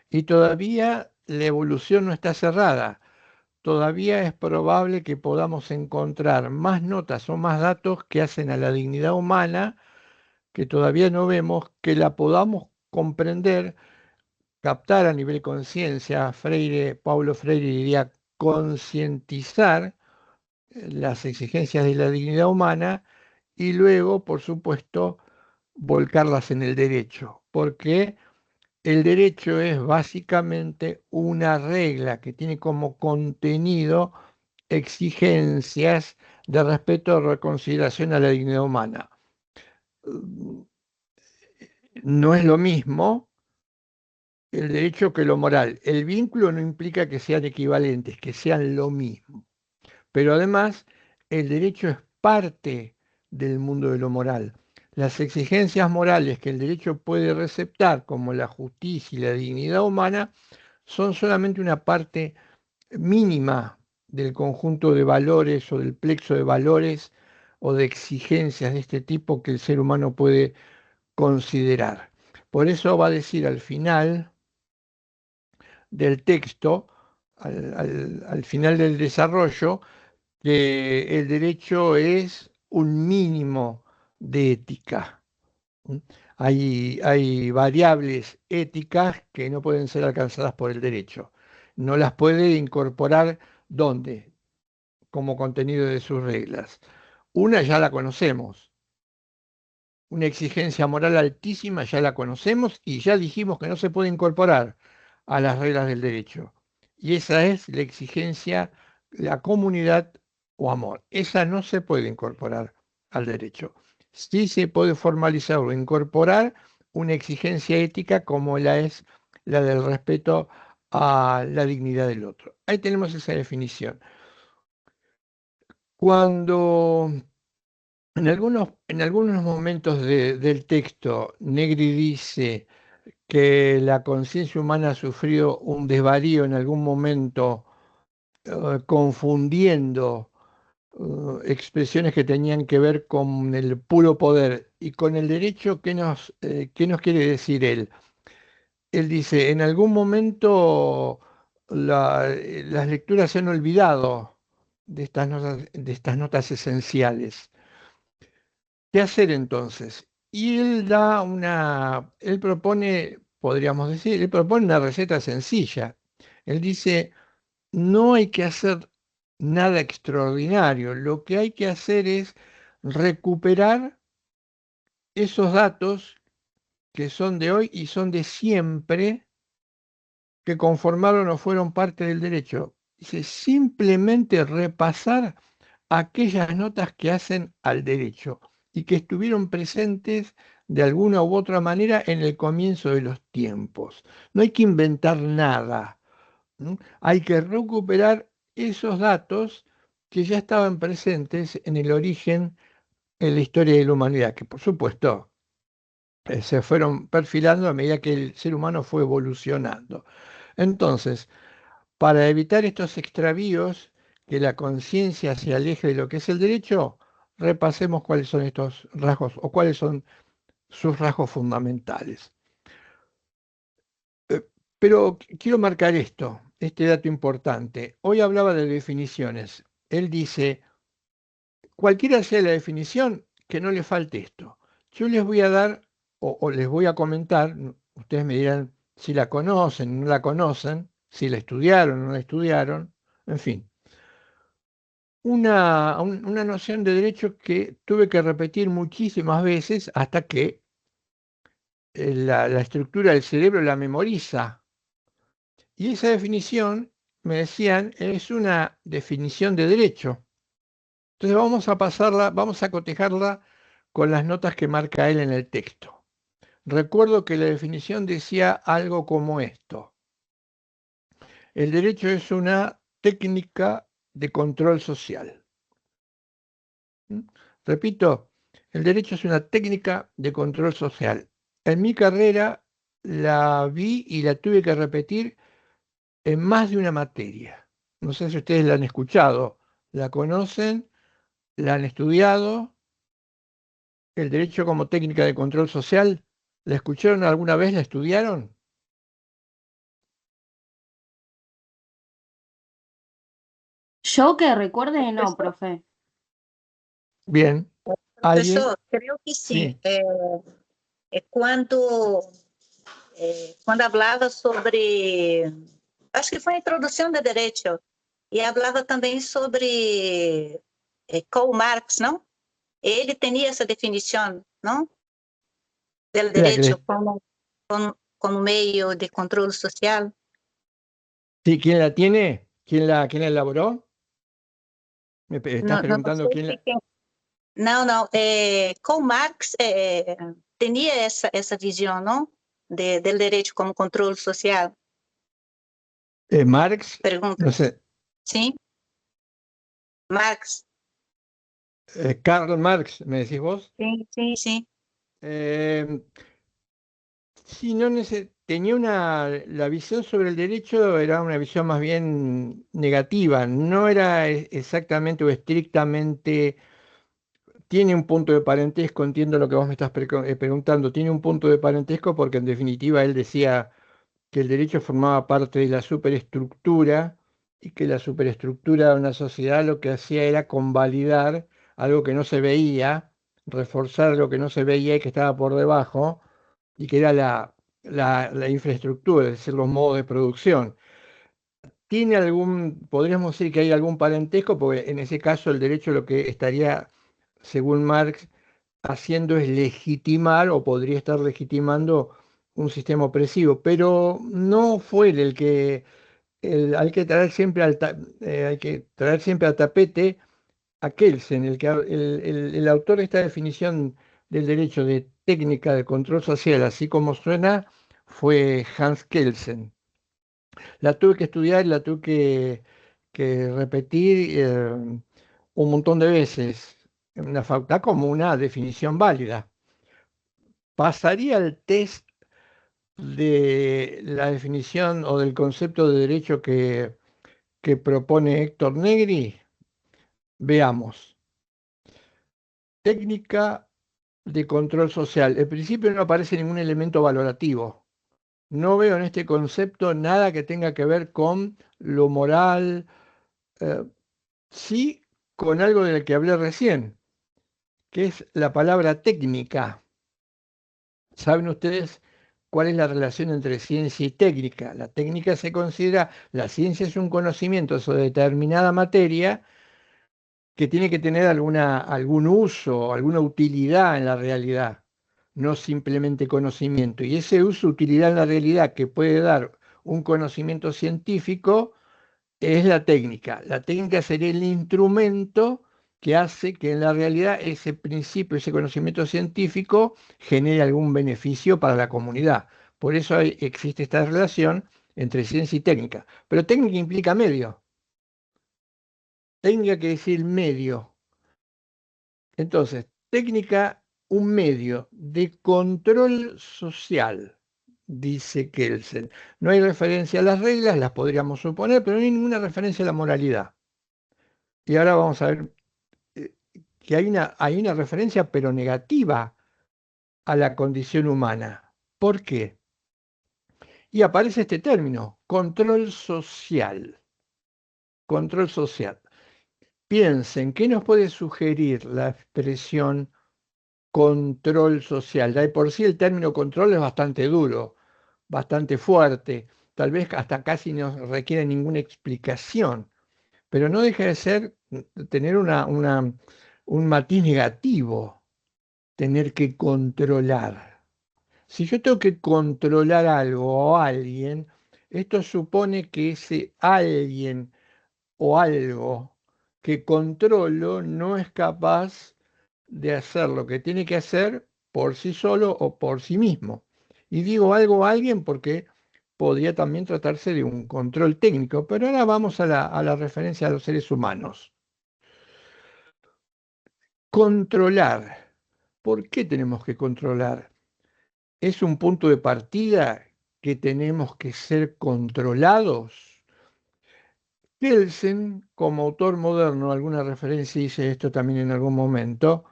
y todavía la evolución no está cerrada. Todavía es probable que podamos encontrar más notas o más datos que hacen a la dignidad humana que todavía no vemos, que la podamos comprender, captar a nivel conciencia. Paulo Freire diría concientizar las exigencias de la dignidad humana y luego, por supuesto, volcarlas en el derecho, porque el derecho es básicamente una regla que tiene como contenido exigencias de respeto o reconsideración a la dignidad humana. No es lo mismo el derecho que lo moral. El vínculo no implica que sean equivalentes, que sean lo mismo. Pero además, el derecho es parte del mundo de lo moral. Las exigencias morales que el derecho puede receptar, como la justicia y la dignidad humana, son solamente una parte mínima del conjunto de valores o del plexo de valores o de exigencias de este tipo que el ser humano puede considerar. Por eso va a decir al final del texto, al final del desarrollo, que el derecho es un mínimo de ética. Hay variables éticas que no pueden ser alcanzadas por el derecho. No las puede incorporar ¿dónde? Como contenido de sus reglas. Una ya la conocemos, una exigencia moral altísima ya la conocemos y ya dijimos que no se puede incorporar a las reglas del derecho. Y esa es la exigencia, la comunidad o amor. Esa no se puede incorporar al derecho. Sí se puede formalizar o incorporar una exigencia ética como la es la del respeto a la dignidad del otro. Ahí tenemos esa definición. Cuando en algunos momentos del texto, Negri dice que la conciencia humana sufrió un desvarío en algún momento, confundiendo expresiones que tenían que ver con el puro poder y con el derecho. ¿Qué nos quiere decir él? Él dice, en algún momento las lecturas se han olvidado de estas notas esenciales. ¿Qué hacer entonces? Y él propone, podríamos decir, él propone una receta sencilla. Él dice, no hay que hacer nada extraordinario, lo que hay que hacer es recuperar esos datos que son de hoy y son de siempre, que conformaron o fueron parte del derecho. Dice, simplemente repasar aquellas notas que hacen al derecho y que estuvieron presentes de alguna u otra manera en el comienzo de los tiempos. No hay que inventar nada, ¿no? Hay que recuperar esos datos que ya estaban presentes en el origen, en la historia de la humanidad, que por supuesto se fueron perfilando a medida que el ser humano fue evolucionando. Entonces, para evitar estos extravíos, que la conciencia se aleje de lo que es el derecho, repasemos cuáles son estos rasgos o cuáles son sus rasgos fundamentales. Pero quiero marcar esto, este dato importante. Hoy hablaba de definiciones. Él dice, cualquiera sea la definición, que no le falte esto. Yo les voy a dar o les voy a comentar, ustedes me dirán si la conocen, no la conocen, si la estudiaron, no la estudiaron, en fin. Una noción de derecho que tuve que repetir muchísimas veces hasta que la estructura del cerebro la memoriza. Y esa definición, me decían, es una definición de derecho. Entonces vamos a pasarla, vamos a cotejarla con las notas que marca él en el texto. Recuerdo que la definición decía algo como esto. El derecho es una técnica de control social. ¿Mm? Repito, el derecho es una técnica de control social. En mi carrera la vi y la tuve que repetir en más de una materia. No sé si ustedes la han escuchado, la conocen, la han estudiado. El derecho como técnica de control social, ¿la escucharon alguna vez? ¿La estudiaron? Yo que recuerde, no, Profesor, profe. Bien. ¿Alguien? profesor, creo que sim. Sí, Quando falava sobre, acho que foi a introdução do direito, e falava também sobre Karl Marx, não? Ele tinha essa definição, não? Do la que direito como meio de controle social. sí, ¿quién la tiene? ¿Quién la elaboró? Estás Não, não preguntando sei quién se la... quem... Não. Karl Marx tinha essa visão, não? Do direito como controle social. Marx, Pergunta. no sé, Sim? Marx. Karl Marx, ¿me decís vos? Sim. Eh, sí, no tenía la visión sobre el derecho era una visión más bien negativa, no era exactamente o estrictamente, tiene un punto de parentesco, entiendo lo que vos me estás preguntando, tiene un punto de parentesco porque en definitiva él decía que el derecho formaba parte de la superestructura y que la superestructura de una sociedad lo que hacía era convalidar algo que no se veía, reforzar lo que no se veía y que estaba por debajo, y que era la infraestructura, es decir, los modos de producción. ¿Tiene podríamos decir que hay algún parentesco? Porque en ese caso el derecho lo que estaría, según Marx, haciendo es legitimar o podría estar legitimando un sistema opresivo, pero no fue el que hay que traer siempre hay que traer siempre al tapete a Kelsen, el autor de esta definición del derecho de técnica de control social, así como suena, fue Hans Kelsen. La tuve que estudiar y la tuve que repetir un montón de veces en la facultad como una definición válida. ¿Pasaría el test de la definición o del concepto de derecho que propone Héctor Negri? Veamos. Técnica de control social. En principio no aparece ningún elemento valorativo. No veo en este concepto nada que tenga que ver con lo moral, eh, sí con algo del que hablé recién, que es la palabra técnica. ¿Saben ustedes cuál es la relación entre ciencia y técnica? La técnica se considera, la ciencia es un conocimiento sobre determinada materia que tiene que tener algún uso, alguna utilidad en la realidad. no simplemente conocimiento. Y ese uso, utilidad en la realidad que puede dar un conocimiento científico es la técnica. La técnica sería el instrumento que hace que en la realidad ese principio, ese conocimiento científico genere algún beneficio para la comunidad. Por eso existe esta relación entre ciencia y técnica. Pero técnica implica medio. Técnica quiere decir medio. Entonces, técnica, un medio de control social, dice Kelsen. No hay referencia a las reglas, las podríamos suponer, pero no hay ninguna referencia a la moralidad. Y ahora vamos a ver que hay una referencia, pero negativa, a la condición humana. ¿Por qué? Y aparece este término, control social. Control social. Piensen, ¿qué nos puede sugerir la expresión control social? Ya de por sí el término control es bastante duro, bastante fuerte, tal vez hasta casi no requiere ninguna explicación, pero no deja de ser, tener un matiz negativo, tener que controlar. Si yo tengo que controlar algo o alguien, esto supone que ese alguien o algo que controlo no es capaz de hacer lo que tiene que hacer por sí solo o por sí mismo. Y digo algo a alguien porque podría también tratarse de un control técnico, pero ahora vamos a la referencia a los seres humanos. Controlar. ¿Por qué tenemos que controlar? ¿Es un punto de partida que tenemos que ser controlados? Kelsen, como autor moderno, alguna referencia hice esto también en algún momento,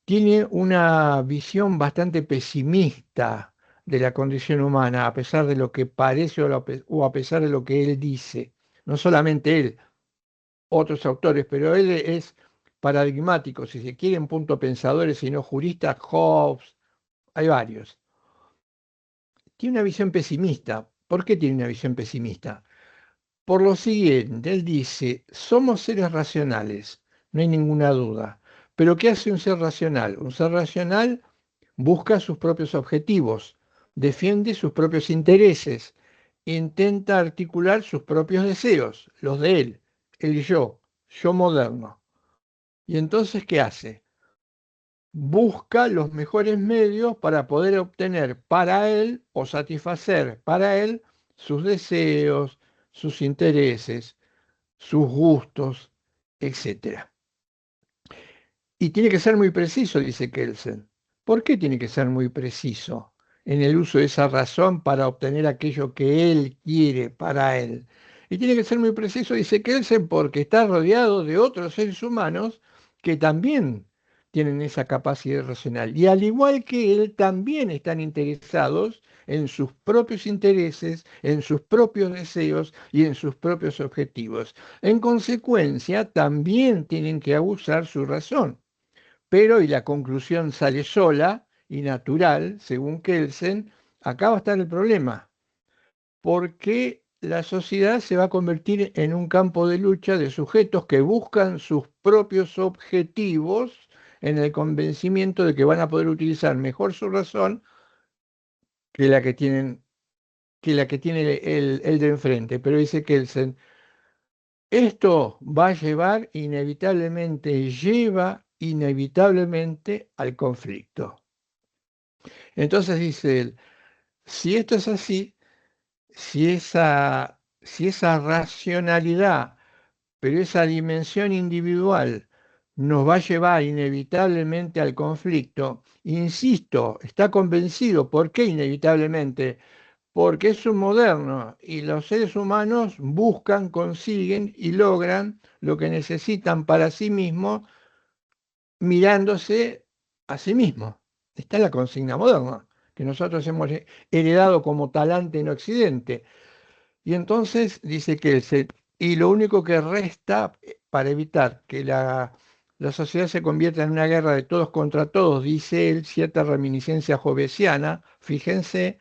tiene una visión bastante pesimista de la condición humana, a pesar de lo que parece o a pesar de lo que él dice. No solamente él, otros autores, pero él es paradigmático, si se quieren, punto pensadores y no juristas, Hobbes, hay varios. Tiene una visión pesimista. ¿Por qué tiene una visión pesimista? Por lo siguiente, él dice, somos seres racionales, no hay ninguna duda. Pero ¿qué hace un ser racional? Un ser racional busca sus propios objetivos, defiende sus propios intereses, intenta articular sus propios deseos, los de él, el yo moderno. ¿Y entonces qué hace? Busca los mejores medios para poder obtener para él o satisfacer para él sus deseos, sus intereses, sus gustos, etc. Y tiene que ser muy preciso, dice Kelsen. ¿Por qué tiene que ser muy preciso en el uso de esa razón para obtener aquello que él quiere para él? Y tiene que ser muy preciso, dice Kelsen, porque está rodeado de otros seres humanos que también tienen esa capacidad racional. Y al igual que él, también están interesados en sus propios intereses, en sus propios deseos y en sus propios objetivos. En consecuencia, también tienen que abusar su razón. Pero, y la conclusión sale sola y natural, según Kelsen, acá va a estar el problema. Porque la sociedad se va a convertir en un campo de lucha de sujetos que buscan sus propios objetivos en el convencimiento de que van a poder utilizar mejor su razón que la que tienen, que la que tiene el de enfrente. Pero dice Kelsen, esto va a llevar inevitablemente, lleva inevitablemente al conflicto. Entonces dice él, si esto es así, si esa racionalidad, pero esa dimensión individual nos va a llevar inevitablemente al conflicto, insisto, está convencido, ¿por qué inevitablemente? Porque es un moderno y los seres humanos buscan, consiguen y logran lo que necesitan para sí mismos mirándose a sí mismos. Está la consigna moderna, que nosotros hemos heredado como talante en Occidente. Y entonces dice que y lo único que resta para evitar que la sociedad se convierta en una guerra de todos contra todos, dice él, cierta reminiscencia hobbesiana, fíjense,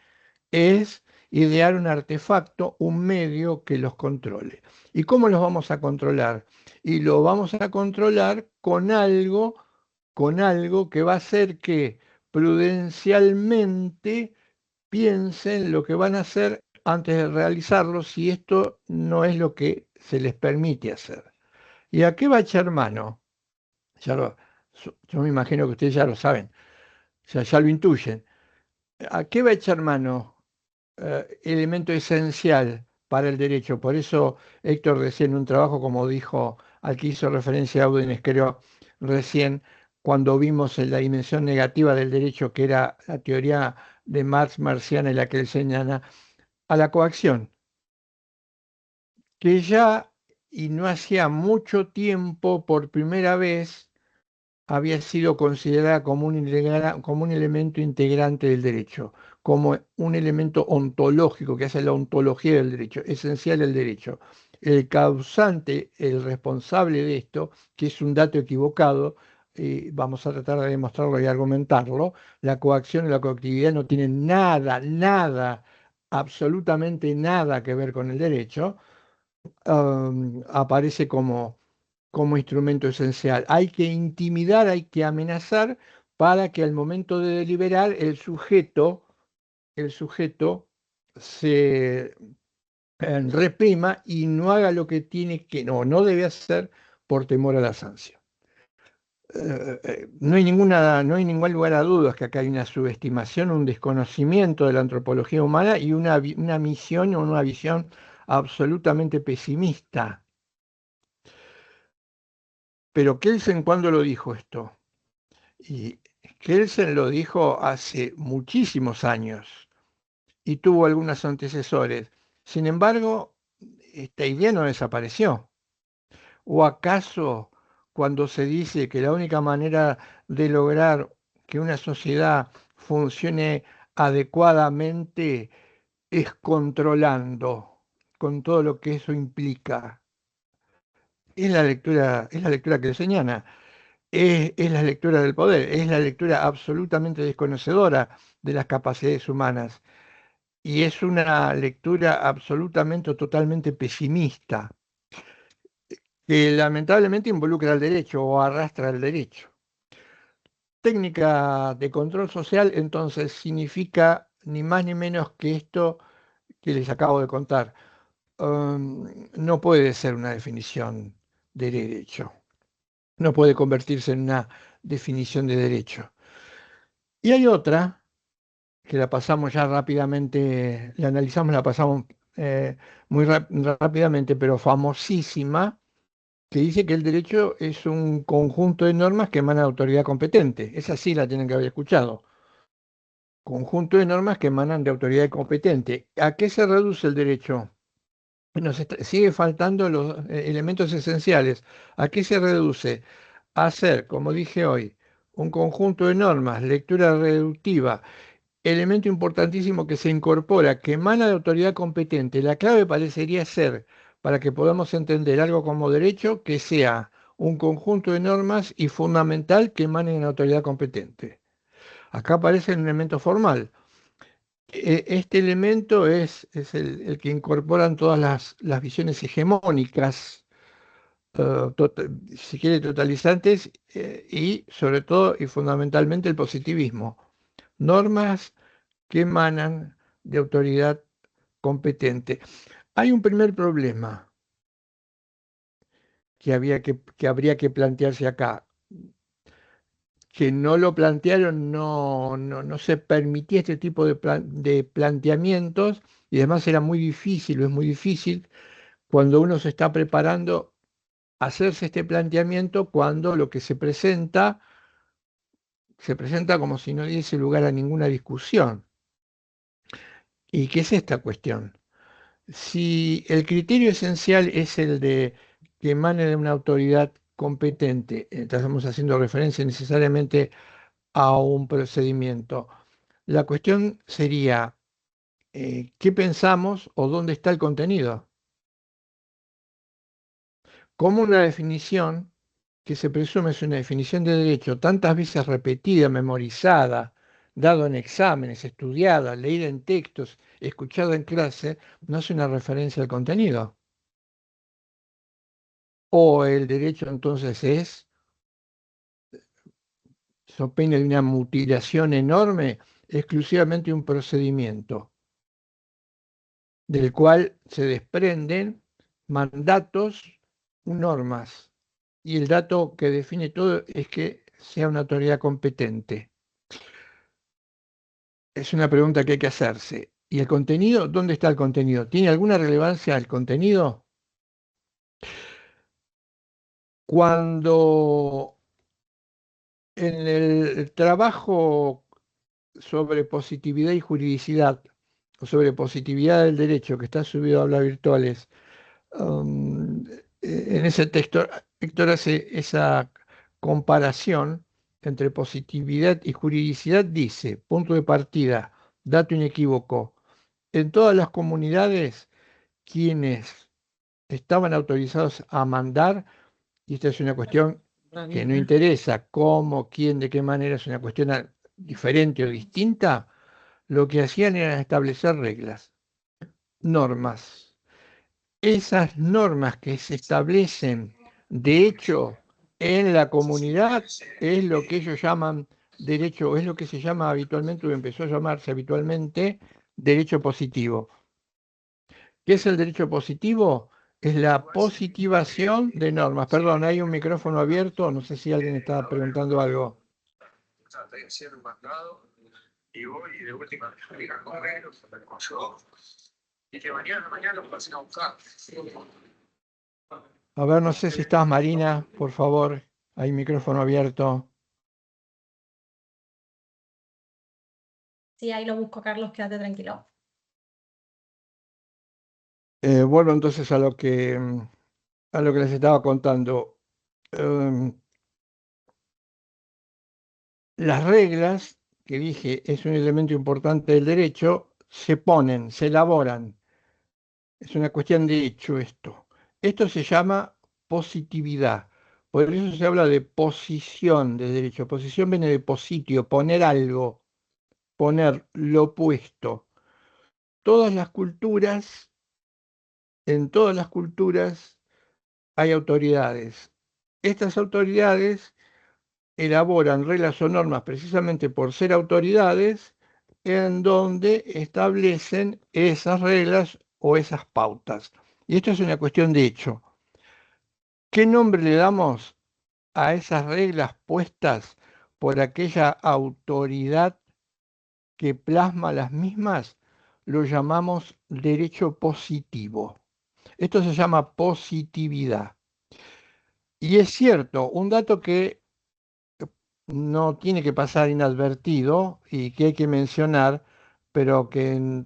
es idear un artefacto, un medio que los controle. ¿Y cómo los vamos a controlar? Y lo vamos a controlar con algo que va a hacer que prudencialmente piensen lo que van a hacer antes de realizarlo si esto no es lo que se les permite hacer. ¿Y a qué va a echar mano? Yo me imagino que ustedes ya lo saben, ya lo intuyen. ¿A qué va a echar mano? Elemento esencial para el derecho. Por eso Héctor decía en un trabajo, como dijo, al que hizo referencia Auden, creo, recién, cuando vimos en la dimensión negativa del derecho, que era la teoría de Marx marciana en la que él señala a la coacción, que ya, y no hacía mucho tiempo, por primera vez, había sido considerada como como un elemento integrante del derecho, como un elemento ontológico que hace la ontología del derecho, esencial del derecho. El causante, el responsable de esto, que es un dato equivocado, vamos a tratar de demostrarlo y argumentarlo, la coacción y la coactividad no tienen nada, absolutamente nada que ver con el derecho, aparece como instrumento esencial. Hay que intimidar, hay que amenazar para que al momento de deliberar el sujeto se reprima y no haga lo que tiene que, no debe hacer por temor a la sanción. No hay ningún lugar a dudas que acá hay una subestimación, un desconocimiento de la antropología humana y una misión o una visión absolutamente pesimista. Pero Kelsen, ¿cuándo lo dijo esto? Y Kelsen lo dijo hace muchísimos años y tuvo algunos antecesores. Sin embargo, esta idea no desapareció. ¿O acaso cuando se dice que la única manera de lograr que una sociedad funcione adecuadamente es controlando, con todo lo que eso implica? Es la lectura que señala. Es la lectura del poder, es la lectura absolutamente desconocedora de las capacidades humanas y es una lectura absolutamente, totalmente pesimista, que lamentablemente involucra al derecho o arrastra al derecho. Técnica de control social, entonces, significa ni más ni menos que esto que les acabo de contar. No puede ser una definición de derecho, no puede convertirse en una definición de derecho. Y hay otra que la pasamos ya rápidamente, la analizamos, la pasamos muy rápidamente, pero famosísima, que dice que el derecho es un conjunto de normas que emana de autoridad competente. Esa sí la tienen que haber escuchado. Conjunto de normas que emanan de autoridad competente. ¿A qué se reduce el derecho? Sigue faltando los elementos esenciales. ¿A qué se reduce? A ser, como dije hoy, un conjunto de normas, lectura reductiva, elemento importantísimo que se incorpora, que emana de autoridad competente. La clave parecería ser, para que podamos entender algo como derecho, que sea un conjunto de normas y fundamental que emanen de autoridad competente. Acá aparece un elemento formal. Este elemento es el que incorporan todas las visiones hegemónicas, si quiere, totalizantes, y sobre todo y fundamentalmente el positivismo. Normas que emanan de autoridad competente. Hay un primer problema que habría que plantearse acá, que no lo plantearon, no se permitía este tipo de planteamientos y además era muy difícil, o es muy difícil cuando uno se está preparando hacerse este planteamiento cuando lo que se presenta como si no diese lugar a ninguna discusión. ¿Y qué es esta cuestión? Si el criterio esencial es el de que emane de una autoridad competente, estamos haciendo referencia necesariamente a un procedimiento. La cuestión sería, ¿qué pensamos o dónde está el contenido? Como una definición que se presume es una definición de derecho tantas veces repetida, memorizada, dado en exámenes, estudiada, leída en textos, escuchada en clase, no hace una referencia al contenido. O el derecho entonces es so pena de una mutilación enorme, exclusivamente un procedimiento del cual se desprenden mandatos, normas. Y el dato que define todo es que sea una autoridad competente. Es una pregunta que hay que hacerse. ¿Y el contenido? ¿Dónde está el contenido? ¿Tiene alguna relevancia el contenido? Cuando en el trabajo sobre positividad y juridicidad, o sobre positividad del derecho que está subido a aulas virtuales, um, en ese texto Héctor hace esa comparación entre positividad y juridicidad, dice, punto de partida, dato inequívoco, en todas las comunidades quienes estaban autorizados a mandar, y esta es una cuestión que no interesa cómo, quién, de qué manera, es una cuestión diferente o distinta, lo que hacían era establecer reglas, normas. Esas normas que se establecen, de hecho, en la comunidad, es lo que ellos llaman derecho, es lo que se llama habitualmente, o empezó a llamarse habitualmente, derecho positivo. ¿Qué es el derecho positivo? Es la positivación de normas. Perdón, hay un micrófono abierto, no sé si alguien está preguntando algo. Estoy haciendo un mandado y voy y de última explican correos, y que mañana los pasen a buscar. A ver, no sé si estás, Marina, por favor, hay micrófono abierto. Sí, ahí lo busco, Carlos, quédate tranquilo. Vuelvo entonces a lo que les estaba contando. Las reglas, que dije es un elemento importante del derecho, se ponen, se elaboran. Es una cuestión de hecho esto. Esto se llama positividad. Por eso se habla de posición de derecho. Posición viene de positio, poner algo, poner lo opuesto. Todas las culturas, en todas las culturas hay autoridades. Estas autoridades elaboran reglas o normas precisamente por ser autoridades en donde establecen esas reglas o esas pautas. Y esto es una cuestión de hecho. ¿Qué nombre le damos a esas reglas puestas por aquella autoridad que plasma las mismas? Lo llamamos derecho positivo. Esto se llama positividad. Y es cierto, un dato que no tiene que pasar inadvertido y que hay que mencionar, pero que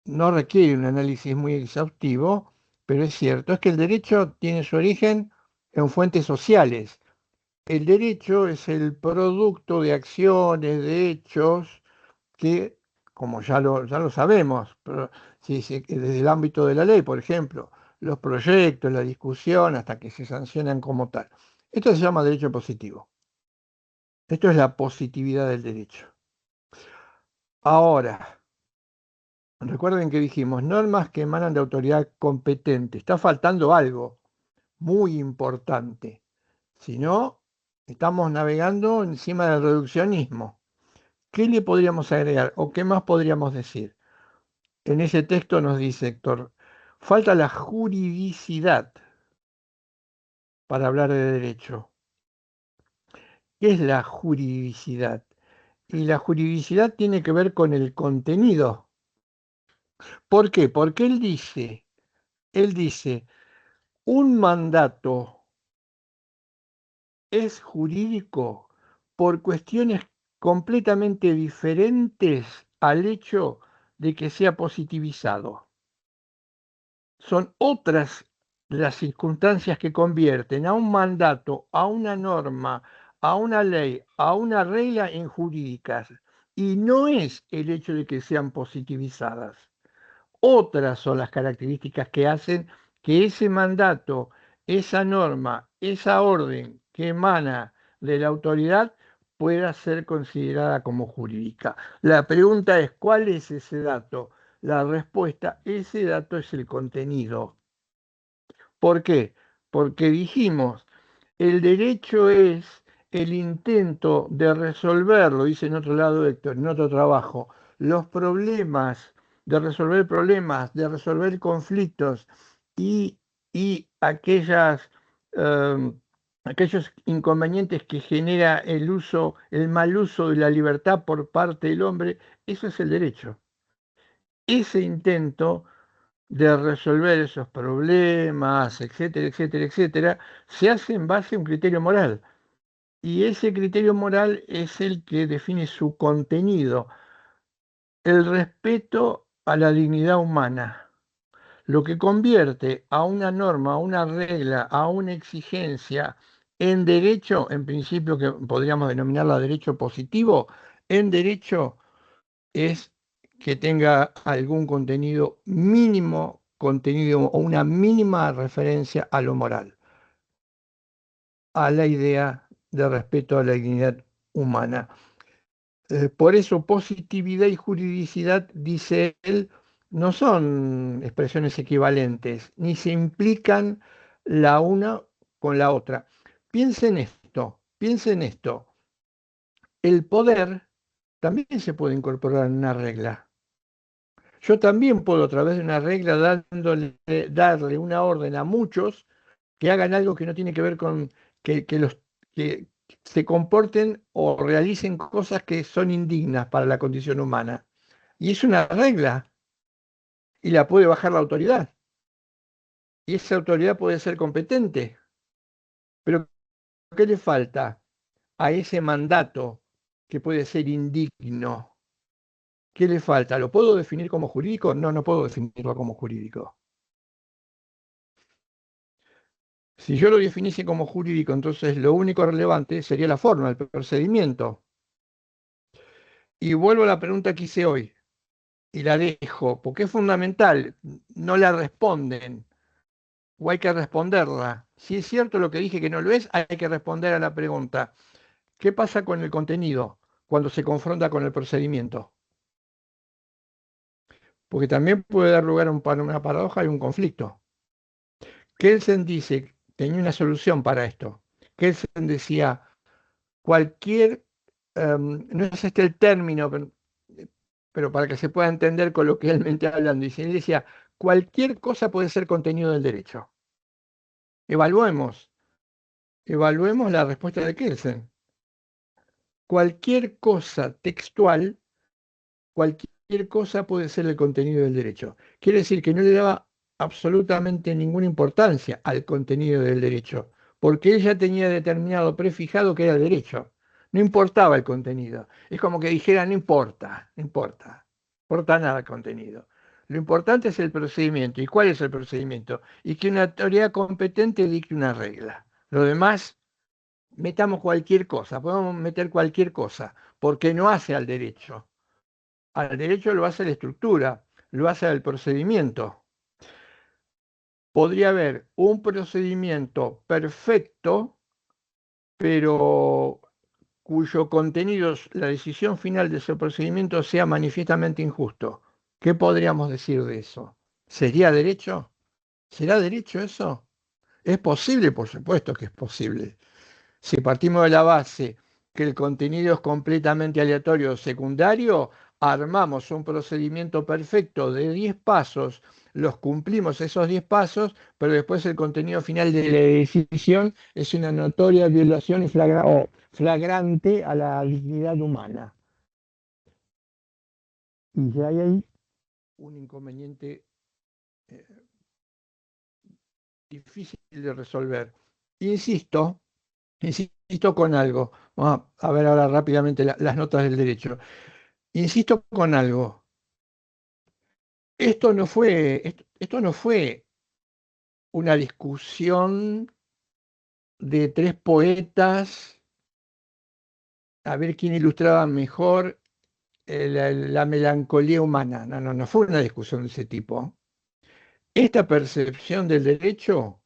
no requiere un análisis muy exhaustivo, pero es cierto, es que el derecho tiene su origen en fuentes sociales. El derecho es el producto de acciones, de hechos que, como ya lo sabemos, pero, desde el ámbito de la ley, por ejemplo, los proyectos, la discusión, hasta que se sancionan como tal. Esto se llama derecho positivo. Esto es la positividad del derecho. Ahora, recuerden que dijimos normas que emanan de autoridad competente. Está faltando algo muy importante. Si no, estamos navegando encima del reduccionismo. ¿Qué le podríamos agregar o qué más podríamos decir? En ese texto nos dice Héctor, falta la juridicidad para hablar de derecho. ¿Qué es la juridicidad? Y la juridicidad tiene que ver con el contenido. ¿Por qué? Porque él dice, un mandato es jurídico por cuestiones completamente diferentes al hecho de que sea positivizado. Son otras las circunstancias que convierten a un mandato, a una norma, a una ley, a una regla en jurídicas. Y no es el hecho de que sean positivizadas. Otras son las características que hacen que ese mandato, esa norma, esa orden que emana de la autoridad pueda ser considerada como jurídica. La pregunta es, ¿cuál es ese dato? La respuesta, ese dato es el contenido. ¿Por qué? Porque dijimos, el derecho es el intento de resolver, lo dice en otro lado Héctor, en otro trabajo, los problemas, de resolver conflictos y aquellos inconvenientes que genera el mal uso de la libertad por parte del hombre, eso es el derecho. Ese intento de resolver esos problemas, etcétera, etcétera, etcétera, se hace en base a un criterio moral. Y ese criterio moral es el que define su contenido, el respeto a la dignidad humana, lo que convierte a una norma, a una regla, a una exigencia en derecho, en principio que podríamos denominarla derecho positivo, en derecho es que tenga algún contenido mínimo, contenido o una mínima referencia a lo moral, a la idea de respeto a la dignidad humana. Por eso positividad y juridicidad, dice él, no son expresiones equivalentes, ni se implican la una con la otra. Piensen esto. El poder también se puede incorporar en una regla. Yo también puedo, a través de una regla, darle una orden a muchos que hagan algo que no tiene que ver con que se comporten o realicen cosas que son indignas para la condición humana. Y es una regla, y la puede bajar la autoridad. Y esa autoridad puede ser competente. Pero ¿qué le falta a ese mandato que puede ser indigno? ¿Qué le falta? ¿Lo puedo definir como jurídico? No, no puedo definirlo como jurídico. Si yo lo definiese como jurídico, entonces lo único relevante sería la forma, el procedimiento. Y vuelvo a la pregunta que hice hoy, y la dejo, porque es fundamental, no la responden, o hay que responderla. Si es cierto lo que dije que no lo es, hay que responder a la pregunta. ¿Qué pasa con el contenido cuando se confronta con el procedimiento? Porque también puede dar lugar a una paradoja y un conflicto. Kelsen dice, tenía una solución para esto. Kelsen decía, cualquier, no es este el término, pero para que se pueda entender coloquialmente hablando, y él decía, cualquier cosa puede ser contenido del derecho. Evaluemos la respuesta de Kelsen. Cualquier cosa textual, cualquier cosa puede ser el contenido del derecho. Quiere decir que no le daba absolutamente ninguna importancia al contenido del derecho, porque él ya tenía determinado, prefijado que era el derecho. No importaba el contenido. Es como que dijera, no importa nada el contenido. Lo importante es el procedimiento. ¿Y cuál es el procedimiento? Y que una autoridad competente dicte una regla. Lo demás, metamos cualquier cosa, podemos meter cualquier cosa, porque no hace al derecho. Al derecho lo hace la estructura, lo hace el procedimiento. Podría haber un procedimiento perfecto, pero cuyo contenido, la decisión final de ese procedimiento sea manifiestamente injusto. ¿Qué podríamos decir de eso? ¿Sería derecho? ¿Será derecho eso? ¿Es posible? Por supuesto que es posible. Si partimos de la base que el contenido es completamente aleatorio o secundario, armamos un procedimiento perfecto de 10 pasos, los cumplimos esos 10 pasos, pero después el contenido final de la decisión es una notoria violación y flagrante a la dignidad humana. Y ya hay ahí un inconveniente difícil de resolver. Insisto con algo. Vamos a ver ahora rápidamente las notas del derecho. Insisto con algo. Esto no fue una discusión de tres poetas a ver quién ilustraba mejor la melancolía humana. No fue una discusión de ese tipo. Esta percepción del derecho,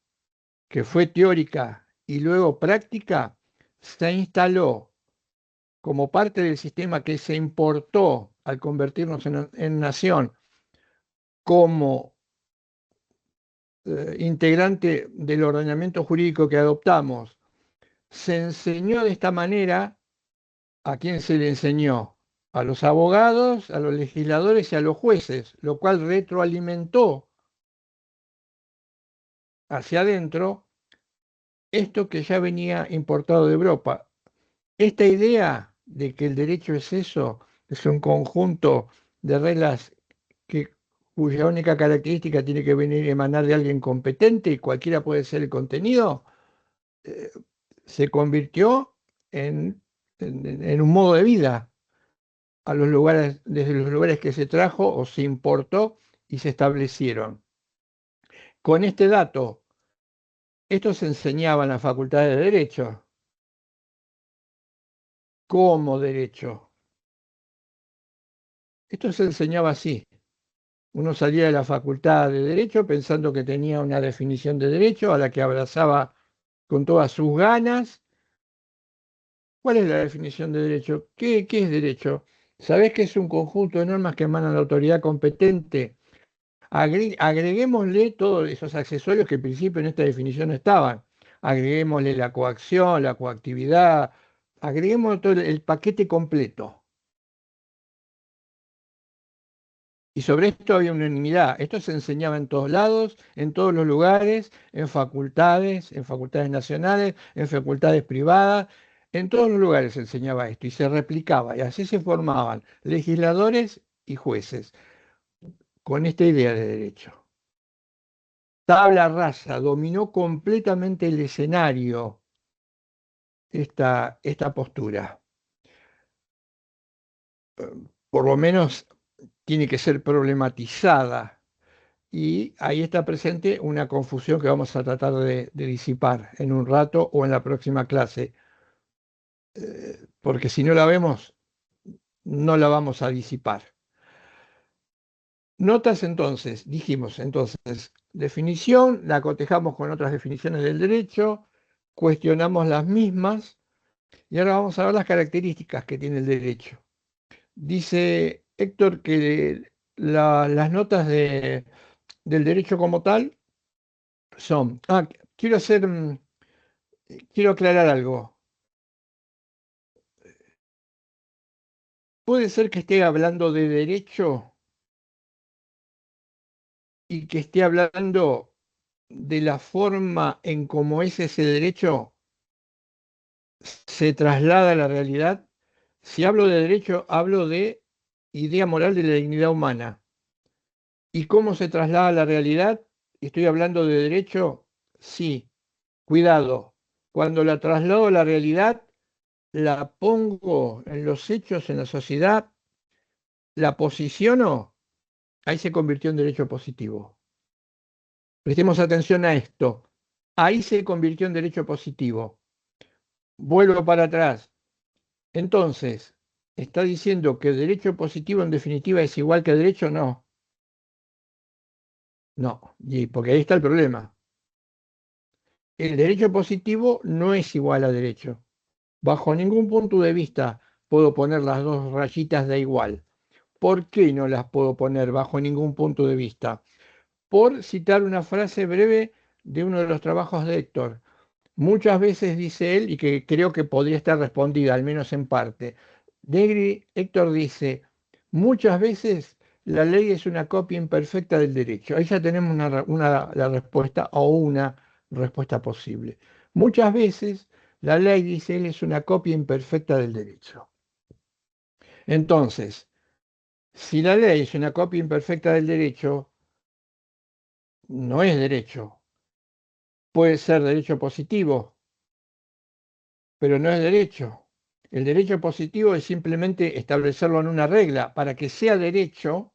que fue teórica y luego práctica, se instaló como parte del sistema que se importó al convertirnos en nación como integrante del ordenamiento jurídico que adoptamos se enseñó de esta manera. ¿A quién se le enseñó? A los abogados, a los legisladores y a los jueces, lo cual retroalimentó hacia adentro esto que ya venía importado de Europa. Esta idea de que el derecho es eso, es un conjunto de reglas cuya única característica tiene que venir emanar de alguien competente y cualquiera puede ser el contenido, se convirtió en un modo de vida a los lugares, desde los lugares que se trajo o se importó y se establecieron. Con este dato, esto se enseñaba en la Facultad de Derecho. ¿Cómo derecho? Esto se enseñaba así. Uno salía de la Facultad de Derecho pensando que tenía una definición de derecho a la que abrazaba con todas sus ganas. ¿Cuál es la definición de derecho? ¿Qué es derecho? ¿Sabés que es un conjunto de normas que emanan de la autoridad competente? Agreguémosle todos esos accesorios que al principio en esta definición no estaban. Agreguémosle la coacción, la coactividad, agreguemos todo el paquete completo. Y sobre esto había unanimidad. Esto se enseñaba en todos lados, en todos los lugares, en facultades nacionales, en facultades privadas, en todos los lugares se enseñaba esto y se replicaba. Y así se formaban legisladores y jueces con esta idea de derecho. Tabla rasa, dominó completamente el escenario esta postura. Por lo menos tiene que ser problematizada. Y ahí está presente una confusión que vamos a tratar de disipar en un rato o en la próxima clase. Porque si no la vemos, no la vamos a disipar. Notas entonces, dijimos entonces, definición, la cotejamos con otras definiciones del derecho, cuestionamos las mismas y ahora vamos a ver las características que tiene el derecho. Dice Héctor que las notas del derecho como tal son... quiero aclarar algo. Puede ser que esté hablando de derecho y que esté hablando de la forma en cómo es ese derecho se traslada a la realidad. Si hablo de derecho, hablo de idea moral de la dignidad humana. ¿Y cómo se traslada a la realidad? ¿Estoy hablando de derecho? Sí. Cuidado. Cuando la traslado a la realidad, la pongo en los hechos, en la sociedad, la posiciono, ahí se convirtió en derecho positivo. Prestemos atención a esto. Ahí se convirtió en derecho positivo. Vuelvo para atrás. Entonces, ¿está diciendo que derecho positivo en definitiva es igual que derecho? No. No, porque ahí está el problema. El derecho positivo no es igual a derecho. Bajo ningún punto de vista puedo poner las dos rayitas de igual. ¿Por qué no las puedo poner bajo ningún punto de vista? Por citar una frase breve de uno de los trabajos de Héctor. Muchas veces dice él, y que creo que podría estar respondida, al menos en parte. Héctor dice, muchas veces la ley es una copia imperfecta del derecho. Ahí ya tenemos la respuesta o una respuesta posible. Muchas veces la ley, dice él, es una copia imperfecta del derecho. Entonces, si la ley es una copia imperfecta del derecho, no es derecho. Puede ser derecho positivo, pero no es derecho. El derecho positivo es simplemente establecerlo en una regla para que sea derecho,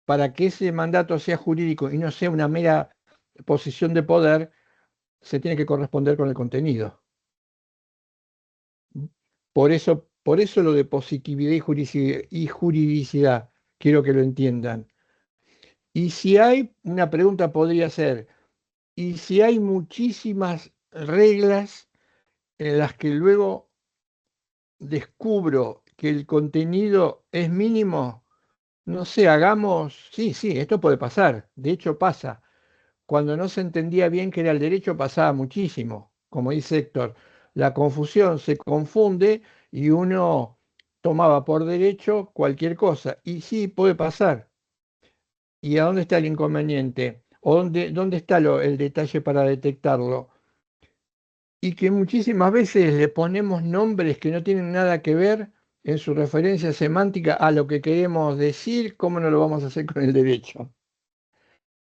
para que ese mandato sea jurídico y no sea una mera posición de poder, se tiene que corresponder con el contenido. Por eso lo de positividad y juridicidad, quiero que lo entiendan. Y si hay, una pregunta podría ser, ¿y si hay muchísimas reglas en las que luego descubro que el contenido es mínimo? No sé, sí, esto puede pasar, de hecho pasa. Cuando no se entendía bien qué era el derecho pasaba muchísimo, como dice Héctor. la confusión, se confunde y uno tomaba por derecho cualquier cosa. Y sí, puede pasar. ¿Y a dónde está el inconveniente? ¿O dónde está el detalle para detectarlo? Y que muchísimas veces le ponemos nombres que no tienen nada que ver en su referencia semántica a lo que queremos decir, ¿cómo no lo vamos a hacer con el derecho?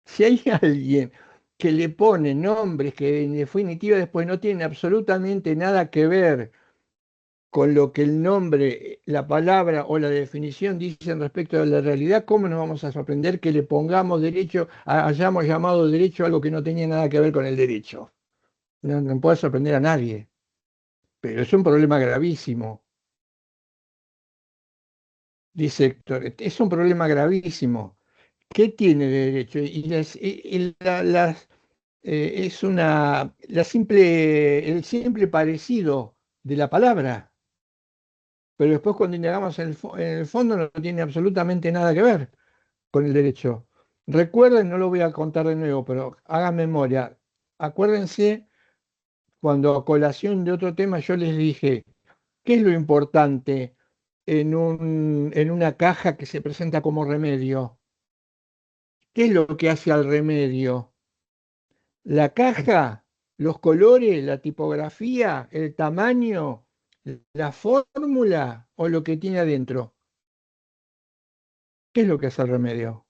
Si hay alguien que le pone nombres que en definitiva después no tienen absolutamente nada que ver con lo que el nombre, la palabra o la definición dicen respecto de la realidad, ¿cómo nos vamos a sorprender que le pongamos derecho, hayamos llamado derecho algo que no tenía nada que ver con el derecho? No puede sorprender a nadie, pero es un problema gravísimo, dice Héctor, es un problema gravísimo. ¿Qué tiene de derecho? Es el simple parecido de la palabra, pero después cuando indagamos en el fondo no tiene absolutamente nada que ver con el derecho. Recuerden, no lo voy a contar de nuevo, pero hagan memoria. Acuérdense cuando a colación de otro tema yo les dije, ¿qué es lo importante en una caja que se presenta como remedio? ¿Qué es lo que hace al remedio? La caja, los colores, la tipografía, el tamaño, la fórmula o lo que tiene adentro. ¿Qué es lo que hace el remedio?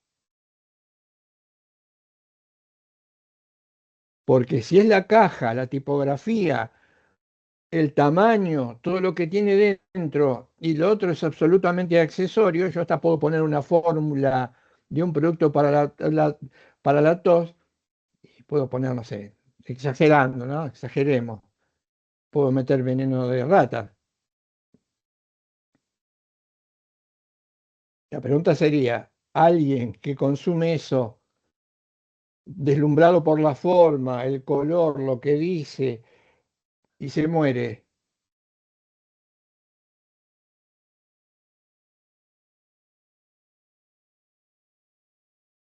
Porque si es la caja, la tipografía, el tamaño, todo lo que tiene dentro y lo otro es absolutamente accesorio, yo hasta puedo poner una fórmula de un producto para la tos y puedo poner, no sé, exagerando, ¿no? Exageremos. Puedo meter veneno de rata. La pregunta sería, ¿alguien que consume eso, deslumbrado por la forma, el color, lo que dice, y se muere?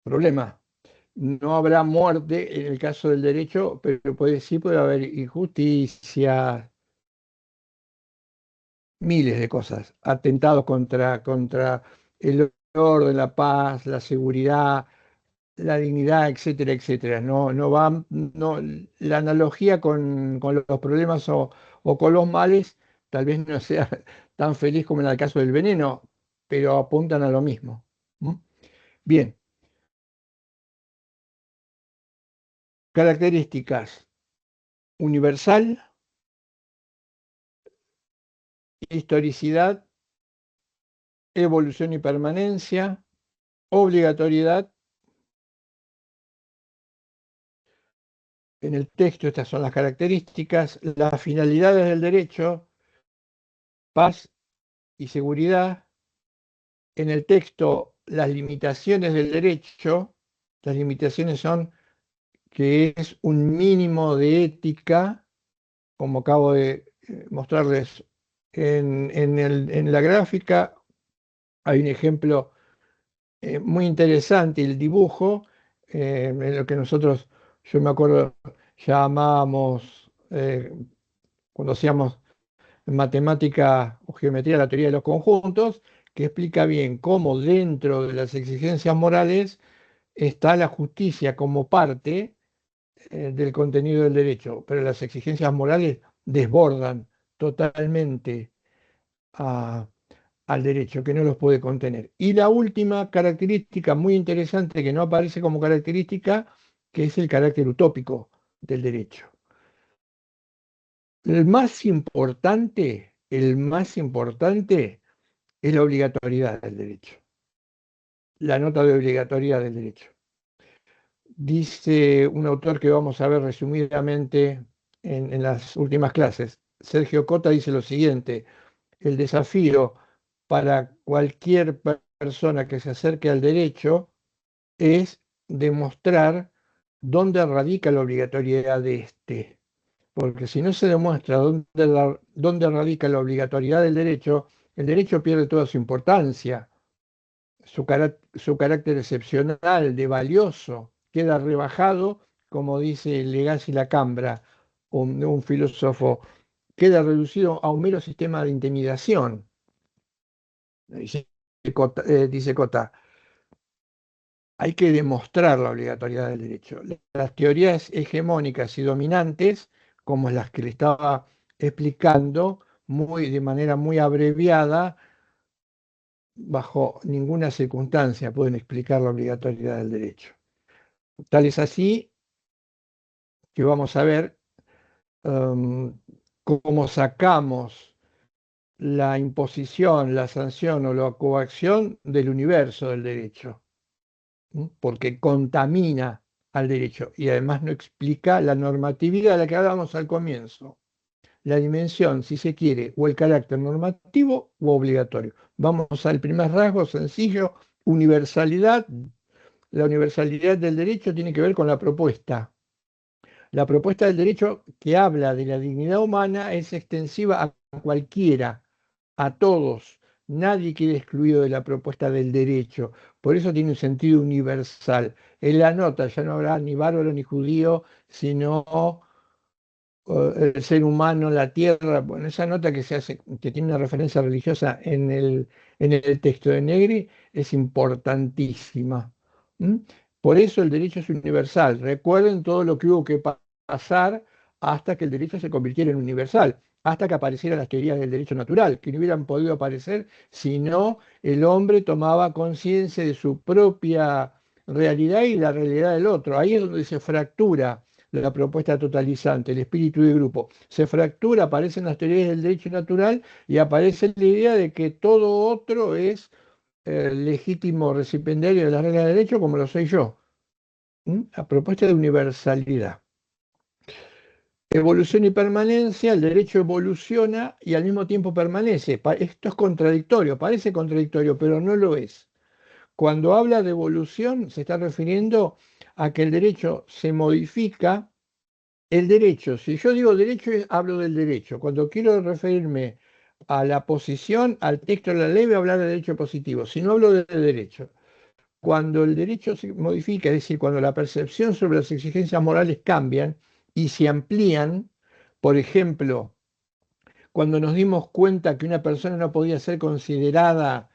Problema. No habrá muerte en el caso del derecho, pero sí puede haber injusticia, miles de cosas, atentados contra el orden, la paz, la seguridad, la dignidad, etcétera, etcétera. No, la analogía con los problemas o con los males tal vez no sea tan feliz como en el caso del veneno, pero apuntan a lo mismo. ¿Mm? Bien, características: universal, historicidad, evolución y permanencia, obligatoriedad. En el texto estas son las características, las finalidades del derecho, paz y seguridad. En el texto, las limitaciones del derecho, las limitaciones son que es un mínimo de ética, como acabo de mostrarles en la gráfica. Hay un ejemplo muy interesante, el dibujo, en lo que nosotros, yo me acuerdo, llamábamos, cuando hacíamos matemática o geometría, la teoría de los conjuntos, que explica bien cómo dentro de las exigencias morales está la justicia como parte del contenido del derecho, pero las exigencias morales desbordan totalmente a al derecho, que no los puede contener. Y la última característica muy interesante que no aparece como característica, que es el carácter utópico del derecho. El más importante es la obligatoriedad del derecho, la nota de obligatoriedad del derecho. Dice un autor que vamos a ver resumidamente en las últimas clases, Sergio Cota, dice lo siguiente: el desafío para cualquier persona que se acerque al derecho es demostrar dónde radica la obligatoriedad de este. Porque si no se demuestra dónde radica la obligatoriedad del derecho, el derecho pierde toda su importancia, su carácter excepcional, de valioso, queda rebajado, como dice Legacy Lacambra, un filósofo queda reducido a un mero sistema de intimidación. Dice Cota, hay que demostrar la obligatoriedad del derecho. Las teorías hegemónicas y dominantes, como las que le estaba explicando de manera muy abreviada, bajo ninguna circunstancia pueden explicar la obligatoriedad del derecho. Tal es así que vamos a ver cómo sacamos la imposición, la sanción o la coacción del universo del derecho, porque contamina al derecho y además no explica la normatividad de la que hablábamos al comienzo, la dimensión, si se quiere, o el carácter normativo u obligatorio. Vamos al primer rasgo sencillo, universalidad. La universalidad del derecho tiene que ver con la propuesta. La propuesta del derecho que habla de la dignidad humana es extensiva a cualquiera, a todos. Nadie queda excluido de la propuesta del derecho. Por eso tiene un sentido universal. En la nota ya no habrá ni bárbaro ni judío, sino el ser humano, la tierra. Bueno, esa nota que se hace, que tiene una referencia religiosa en el texto de Negri, es importantísima. ¿Mm? Por eso el derecho es universal. Recuerden todo lo que hubo que pasar hasta que el derecho se convirtiera en universal, hasta que aparecieran las teorías del derecho natural, que no hubieran podido aparecer si no el hombre tomaba conciencia de su propia realidad y la realidad del otro. Ahí es donde se fractura la propuesta totalizante, el espíritu de grupo. Se fractura, aparecen las teorías del derecho natural y aparece la idea de que todo otro es legítimo recipiendario de las reglas de derecho como lo soy yo. La propuesta de universalidad. Evolución y permanencia, el derecho evoluciona y al mismo tiempo permanece. Esto es contradictorio, parece contradictorio, pero no lo es. Cuando habla de evolución, se está refiriendo a que el derecho se modifica. El derecho, si yo digo derecho, hablo del derecho. Cuando quiero referirme a la posición, al texto de la ley, voy a hablar de derecho positivo. Si no hablo de derecho. Cuando el derecho se modifica, es decir, cuando la percepción sobre las exigencias morales cambian y se amplían, por ejemplo, cuando nos dimos cuenta que una persona no podía ser considerada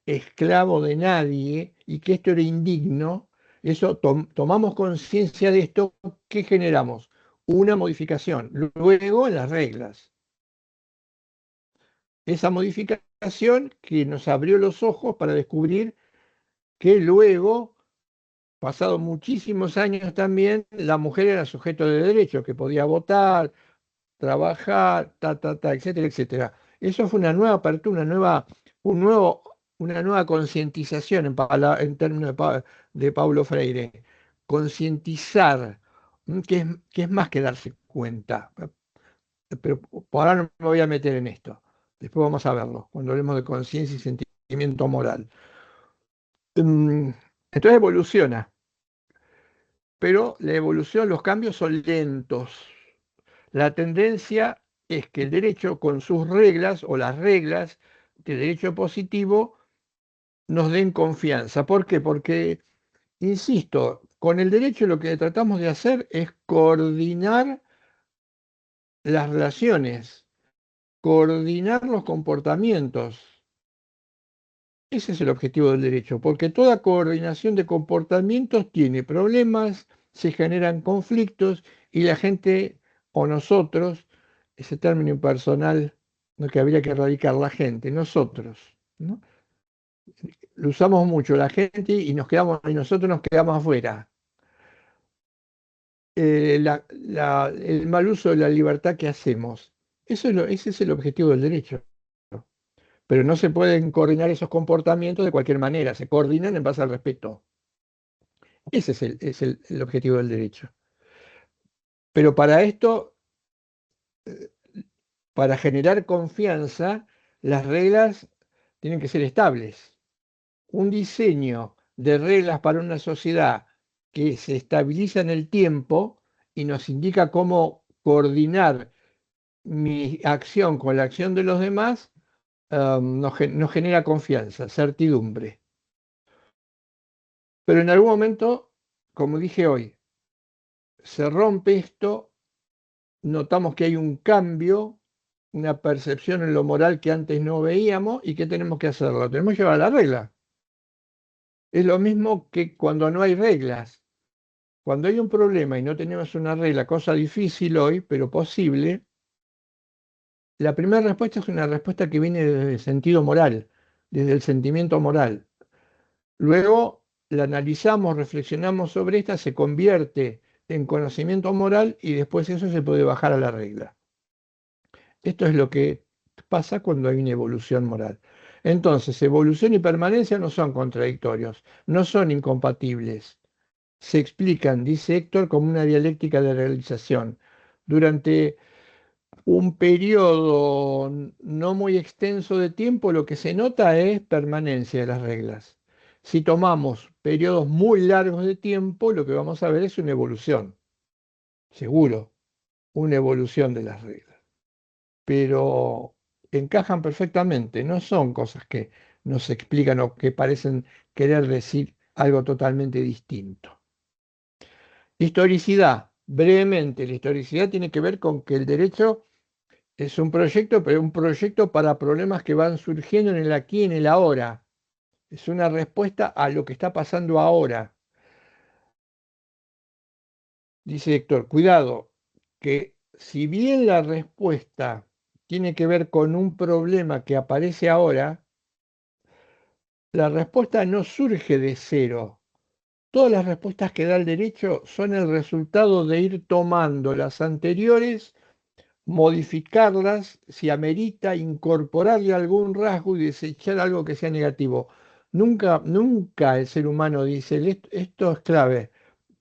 esclavo de nadie y que esto era indigno, eso tomamos conciencia de esto, ¿qué generamos? Una modificación, luego en las reglas. Esa modificación que nos abrió los ojos para descubrir que luego, pasados muchísimos años también, la mujer era sujeto de derechos, que podía votar, trabajar, etcétera, etcétera. Eso fue una nueva apertura, una nueva concientización en términos de Paulo Freire. Concientizar, que es más que darse cuenta. Pero por ahora no me voy a meter en esto. Después vamos a verlo, cuando hablemos de conciencia y sentimiento moral. Entonces evoluciona, pero la evolución, los cambios son lentos. La tendencia es que el derecho con sus reglas o las reglas de derecho positivo nos den confianza. ¿Por qué? Porque, insisto, con el derecho lo que tratamos de hacer es coordinar las relaciones, coordinar los comportamientos. Ese es el objetivo del derecho, porque toda coordinación de comportamientos tiene problemas, se generan conflictos y la gente o nosotros, ese término impersonal, ¿no?, que habría que erradicar, la gente, nosotros, ¿no? Lo usamos mucho, la gente, y nosotros nos quedamos afuera. El mal uso de la libertad que hacemos, ese es el objetivo del derecho. Pero no se pueden coordinar esos comportamientos de cualquier manera, se coordinan en base al respeto. Ese es el objetivo del derecho. Pero para esto, para generar confianza, las reglas tienen que ser estables. Un diseño de reglas para una sociedad que se estabiliza en el tiempo y nos indica cómo coordinar mi acción con la acción de los demás, nos genera confianza, certidumbre. Pero en algún momento, como dije hoy, se rompe esto, notamos que hay un cambio una percepción en lo moral que antes no veíamos y ¿qué tenemos que hacer? Lo tenemos que llevar a la regla. Es lo mismo que cuando no hay reglas. Cuando hay un problema y no tenemos una regla, cosa difícil hoy, pero posible, la primera respuesta es una respuesta que viene desde el sentido moral, desde el sentimiento moral. Luego la analizamos, reflexionamos sobre esta, se convierte en conocimiento moral y después eso se puede bajar a la regla. Esto es lo que pasa cuando hay una evolución moral. Entonces, evolución y permanencia no son contradictorios, no son incompatibles. Se explican, dice Héctor, como una dialéctica de realización. Durante un periodo no muy extenso de tiempo, lo que se nota es permanencia de las reglas. Si tomamos periodos muy largos de tiempo, lo que vamos a ver es una evolución, seguro, una evolución de las reglas. Pero encajan perfectamente, no son cosas que nos explican o que parecen querer decir algo totalmente distinto. Historicidad, brevemente, la historicidad tiene que ver con que el derecho es un proyecto, pero un proyecto para problemas que van surgiendo en el aquí y en el ahora. Es una respuesta a lo que está pasando ahora. Dice Héctor, cuidado, que si bien la respuesta tiene que ver con un problema que aparece ahora, la respuesta no surge de cero. Todas las respuestas que da el derecho son el resultado de ir tomando las anteriores, modificarlas si amerita, incorporarle algún rasgo y desechar algo que sea negativo. Nunca, nunca el ser humano dice, esto es clave,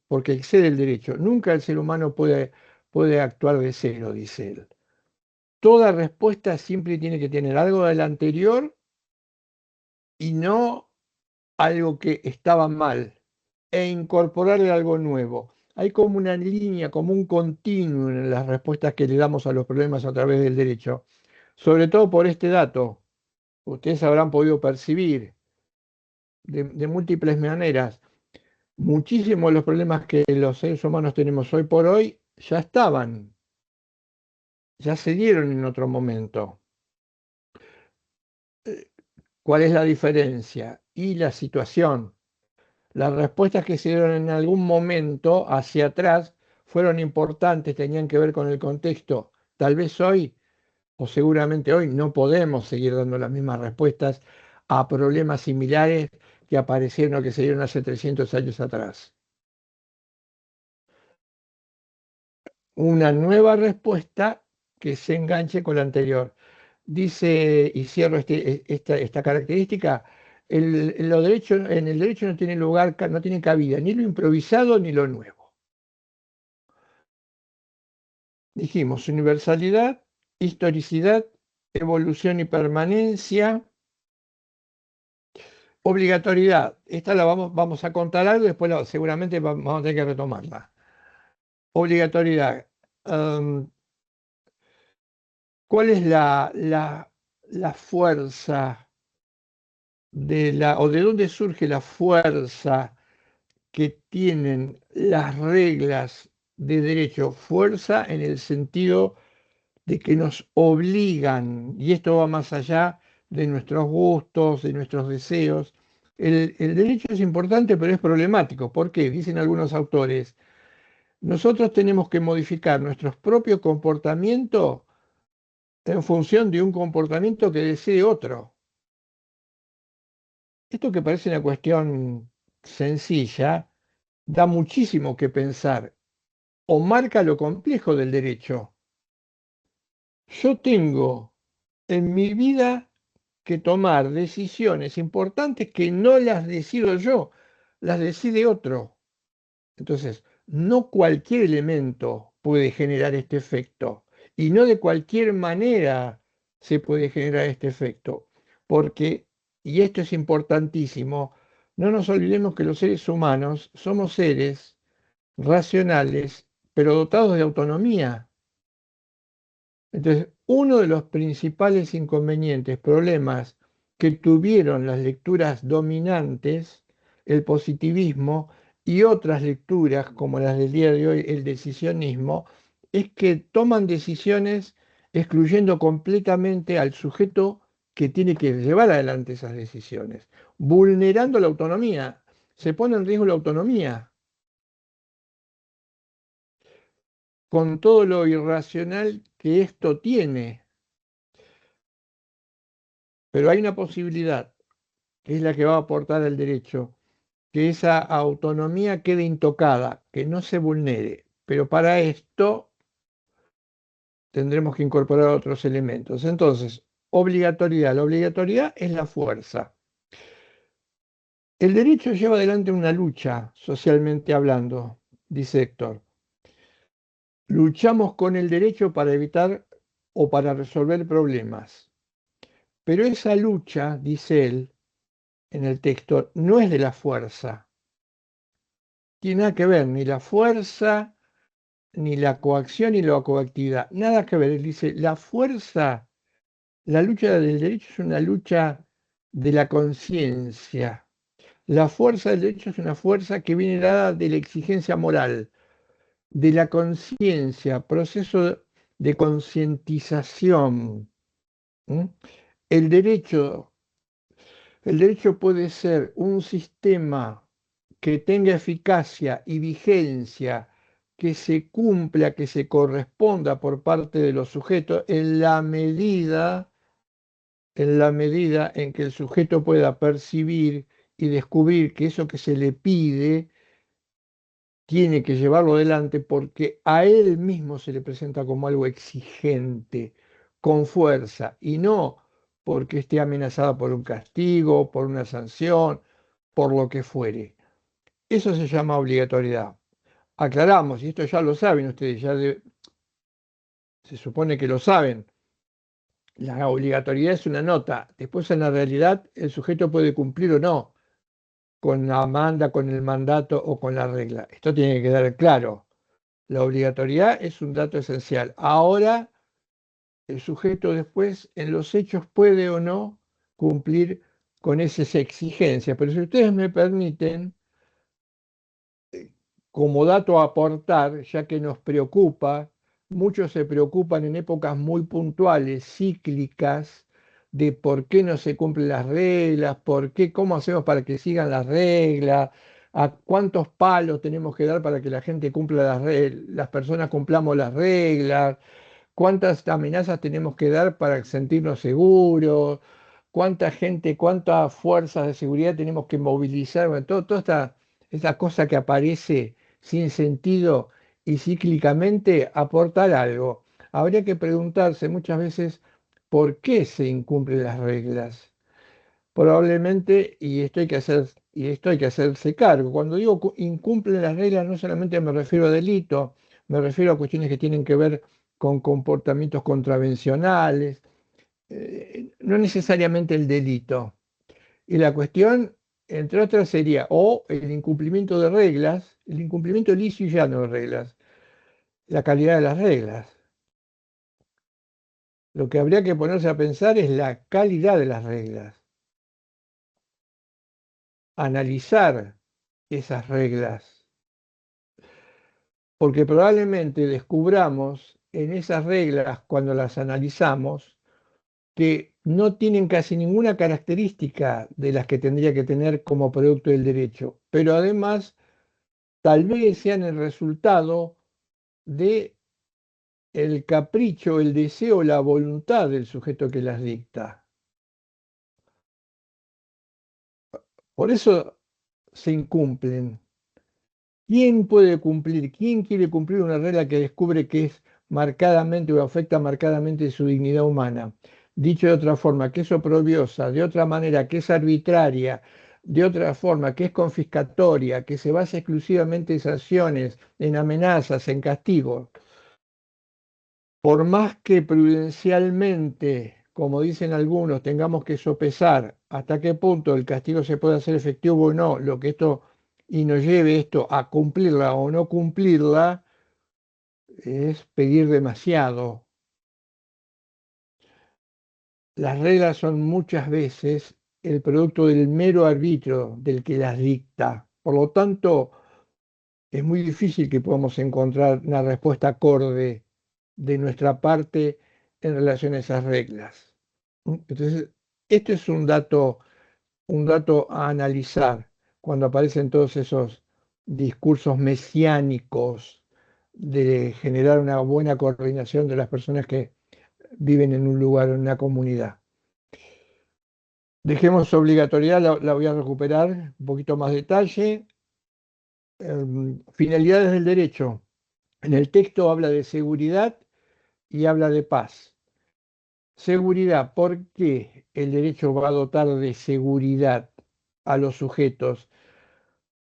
porque excede el derecho. Nunca el ser humano puede actuar de cero, dice él. Toda respuesta siempre tiene que tener algo del anterior y no algo que estaba mal, e incorporarle algo nuevo. Hay como una línea, como un continuo en las respuestas que le damos a los problemas a través del derecho. Sobre todo por este dato, ustedes habrán podido percibir de múltiples maneras. Muchísimos de los problemas que los seres humanos tenemos hoy por hoy ya estaban, ya se dieron en otro momento. ¿Cuál es la diferencia? Y la situación. Las respuestas que se dieron en algún momento hacia atrás fueron importantes, tenían que ver con el contexto. Tal vez hoy, o seguramente hoy, no podemos seguir dando las mismas respuestas a problemas similares que aparecieron o que se dieron hace 300 años atrás. Una nueva respuesta que se enganche con la anterior. Dice, y cierro esta característica, en el derecho no tiene lugar, no tiene cabida ni lo improvisado ni lo nuevo. Dijimos universalidad, historicidad, evolución y permanencia, obligatoriedad. Esta la vamos a contar algo, después seguramente vamos a tener que retomarla. Obligatoriedad. ¿Cuál es la fuerza o de dónde surge la fuerza que tienen las reglas de derecho? Fuerza en el sentido de que nos obligan, y esto va más allá de nuestros gustos, de nuestros deseos. El derecho es importante, pero es problemático. ¿Por qué? Dicen algunos autores, nosotros tenemos que modificar nuestro propio comportamiento en función de un comportamiento que desee otro. Esto que parece una cuestión sencilla, da muchísimo que pensar o marca lo complejo del derecho. Yo tengo en mi vida que tomar decisiones importantes que no las decido yo, las decide otro. Entonces, no cualquier elemento puede generar este efecto y no de cualquier manera se puede generar este efecto, porque, y esto es importantísimo, no nos olvidemos que los seres humanos somos seres racionales, pero dotados de autonomía. Entonces, uno de los principales inconvenientes, problemas que tuvieron las lecturas dominantes, el positivismo y otras lecturas como las del día de hoy, el decisionismo, es que toman decisiones excluyendo completamente al sujeto que tiene que llevar adelante esas decisiones, vulnerando la autonomía. Se pone en riesgo la autonomía, con todo lo irracional que esto tiene. Pero hay una posibilidad, que es la que va a aportar el derecho, que esa autonomía quede intocada, que no se vulnere. Pero para esto tendremos que incorporar otros elementos. Entonces, obligatoriedad. La obligatoriedad es la fuerza. El derecho lleva adelante una lucha, socialmente hablando, dice Héctor. Luchamos con el derecho para evitar o para resolver problemas. Pero esa lucha, dice él en el texto, no es de la fuerza. Tiene nada que ver ni la fuerza, ni la coacción, ni la coactividad. Nada que ver. Él dice, la fuerza, la lucha del derecho es una lucha de la conciencia. La fuerza del derecho es una fuerza que viene dada de la exigencia moral, de la conciencia, proceso de concientización. ¿Mm? El derecho, el derecho puede ser un sistema que tenga eficacia y vigencia, que se cumpla, que se corresponda por parte de los sujetos en la medida en que el sujeto pueda percibir y descubrir que eso que se le pide tiene que llevarlo adelante porque a él mismo se le presenta como algo exigente, con fuerza, y no porque esté amenazado por un castigo, por una sanción, por lo que fuere. Eso se llama obligatoriedad. Aclaramos, y esto ya lo saben ustedes, se supone que lo saben, la obligatoriedad es una nota, después en la realidad el sujeto puede cumplir o no con la manda, con el mandato o con la regla. Esto tiene que quedar claro. La obligatoriedad es un dato esencial. Ahora, el sujeto después en los hechos puede o no cumplir con esas exigencias. Pero si ustedes me permiten, como dato a aportar, ya que nos preocupa, muchos se preocupan en épocas muy puntuales, cíclicas, de por qué no se cumplen las reglas, por qué, cómo hacemos para que sigan las reglas, a cuántos palos tenemos que dar para que la gente cumpla las reglas, las personas cumplamos las reglas, cuántas amenazas tenemos que dar para sentirnos seguros, cuánta gente, cuántas fuerzas de seguridad tenemos que movilizar, bueno, toda esta cosa que aparece sin sentido y cíclicamente aportar algo. Habría que preguntarse muchas veces por qué se incumplen las reglas. Probablemente, y esto hay que hacerse cargo. Cuando digo incumplen las reglas, no solamente me refiero a delito, me refiero a cuestiones que tienen que ver con comportamientos contravencionales, no necesariamente el delito. Y la cuestión, entre otras, sería o el incumplimiento de reglas, el incumplimiento liso y llano de reglas, la calidad de las reglas. Lo que habría que ponerse a pensar es la calidad de las reglas. Analizar esas reglas, porque probablemente descubramos en esas reglas, cuando las analizamos, que no tienen casi ninguna característica de las que tendría que tener como producto del derecho, pero además tal vez sean el resultado de el capricho, el deseo, la voluntad del sujeto que las dicta. Por eso se incumplen. ¿Quién puede cumplir? ¿Quién quiere cumplir una regla que descubre que es marcadamente o afecta marcadamente su dignidad humana? Dicho de otra forma, que es oprobiosa, de otra manera, que es arbitraria, de otra forma, que es confiscatoria, que se basa exclusivamente en sanciones, en amenazas, en castigos. Por más que prudencialmente, como dicen algunos, tengamos que sopesar hasta qué punto el castigo se puede hacer efectivo o no, lo que esto y nos lleve esto a cumplirla o no cumplirla, es pedir demasiado. Las reglas son muchas veces el producto del mero arbitrio del que las dicta. Por lo tanto, es muy difícil que podamos encontrar una respuesta acorde de nuestra parte en relación a esas reglas. Entonces, esto es un dato a analizar cuando aparecen todos esos discursos mesiánicos de generar una buena coordinación de las personas que viven en un lugar, en una comunidad. Dejemos obligatoriedad, la voy a recuperar, un poquito más detalle. Finalidades del derecho. En el texto habla de seguridad y habla de paz. Seguridad, ¿por qué el derecho va a dotar de seguridad a los sujetos?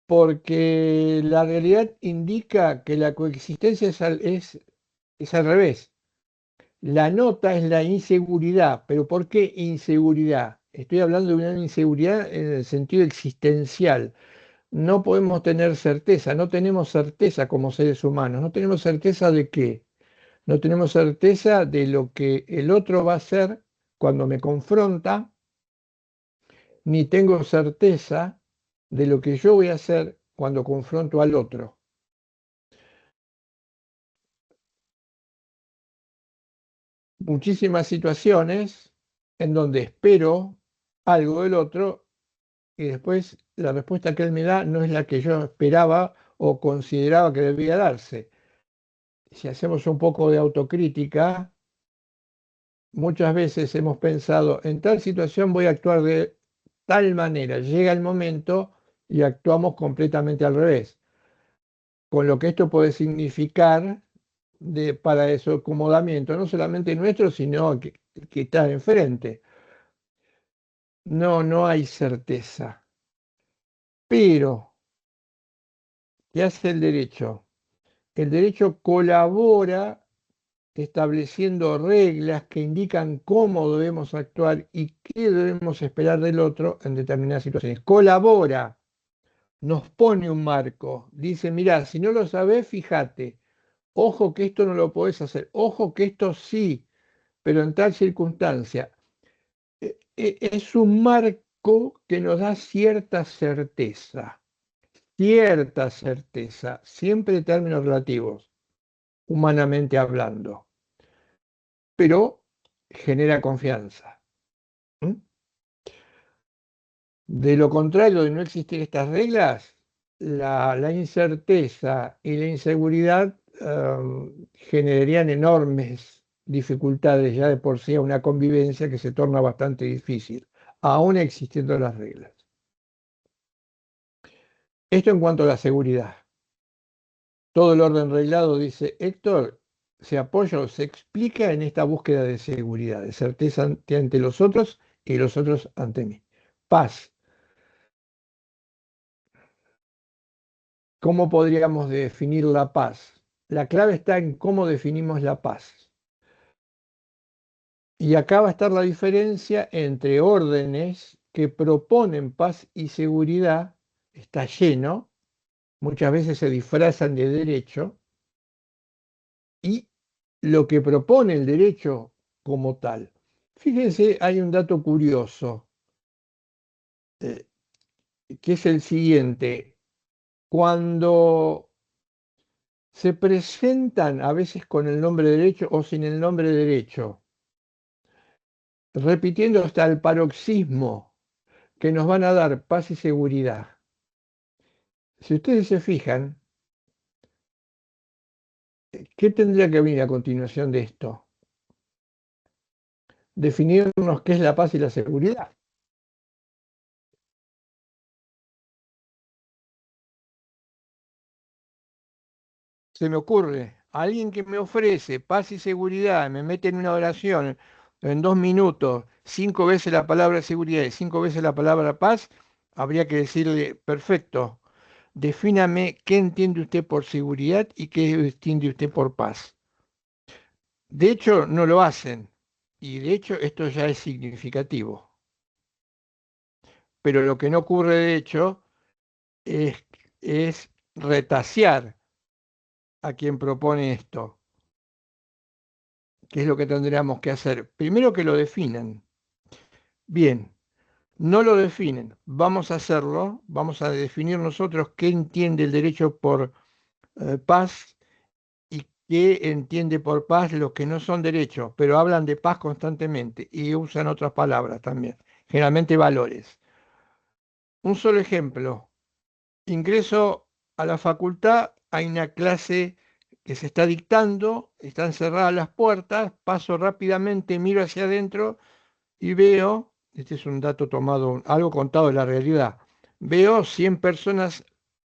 Porque la realidad indica que la coexistencia es al revés. La nota es la inseguridad, pero ¿por qué inseguridad? Estoy hablando de una inseguridad en el sentido existencial. No podemos tener certeza, no tenemos certeza como seres humanos, no tenemos certeza de qué, no tenemos certeza de lo que el otro va a hacer cuando me confronta, ni tengo certeza de lo que yo voy a hacer cuando confronto al otro. Muchísimas situaciones en donde espero algo del otro y después la respuesta que él me da no es la que yo esperaba o consideraba que debía darse. Si hacemos un poco de autocrítica, muchas veces hemos pensado, en tal situación voy a actuar de tal manera, llega el momento y actuamos completamente al revés, con lo que esto puede significar para eso acomodamiento, no solamente nuestro, sino que está enfrente. No hay certeza. Pero, ¿qué hace el derecho? El derecho colabora estableciendo reglas que indican cómo debemos actuar y qué debemos esperar del otro en determinadas situaciones. Colabora, nos pone un marco, dice, mirá, si no lo sabés, fíjate, ojo que esto no lo podés hacer, ojo que esto sí, pero en tal circunstancia. Es un marco que nos da cierta certeza, siempre en términos relativos, humanamente hablando, pero genera confianza. ¿Mm? De lo contrario, de no existir estas reglas, la incerteza y la inseguridad generarían enormes dificultades ya de por sí a una convivencia que se torna bastante difícil, aún existiendo las reglas. Esto en cuanto a la seguridad. Todo el orden reglado, dice Héctor, se apoya o se explica en esta búsqueda de seguridad, de certeza ante los otros y los otros ante mí. Paz. ¿Cómo podríamos definir la paz? La clave está en cómo definimos la paz. Y acá va a estar la diferencia entre órdenes que proponen paz y seguridad, está lleno, muchas veces se disfrazan de derecho, y lo que propone el derecho como tal. Fíjense, hay un dato curioso, que es el siguiente. Cuando se presentan a veces con el nombre derecho o sin el nombre derecho, repitiendo hasta el paroxismo que nos van a dar paz y seguridad. Si ustedes se fijan, ¿qué tendría que venir a continuación de esto? Definirnos qué es la paz y la seguridad. Se me ocurre, alguien que me ofrece paz y seguridad, me mete en una oración en 2 minutos, 5 veces la palabra seguridad y 5 veces la palabra paz, habría que decirle, perfecto, defíname qué entiende usted por seguridad y qué entiende usted por paz. De hecho, no lo hacen, y de hecho esto ya es significativo. Pero lo que no ocurre de hecho es retasear a quien propone esto. ¿Qué es lo que tendríamos que hacer? Primero que lo definan. Bien, no lo definen. Vamos a hacerlo. Vamos a definir nosotros qué entiende el derecho por paz y que entiende por paz los que no son derechos, pero hablan de paz constantemente y usan otras palabras también, generalmente valores. Un solo ejemplo, ingreso a la facultad, hay una clase que se está dictando, están cerradas las puertas, paso rápidamente, miro hacia adentro y veo, este es un dato tomado, algo contado de la realidad, veo 100 personas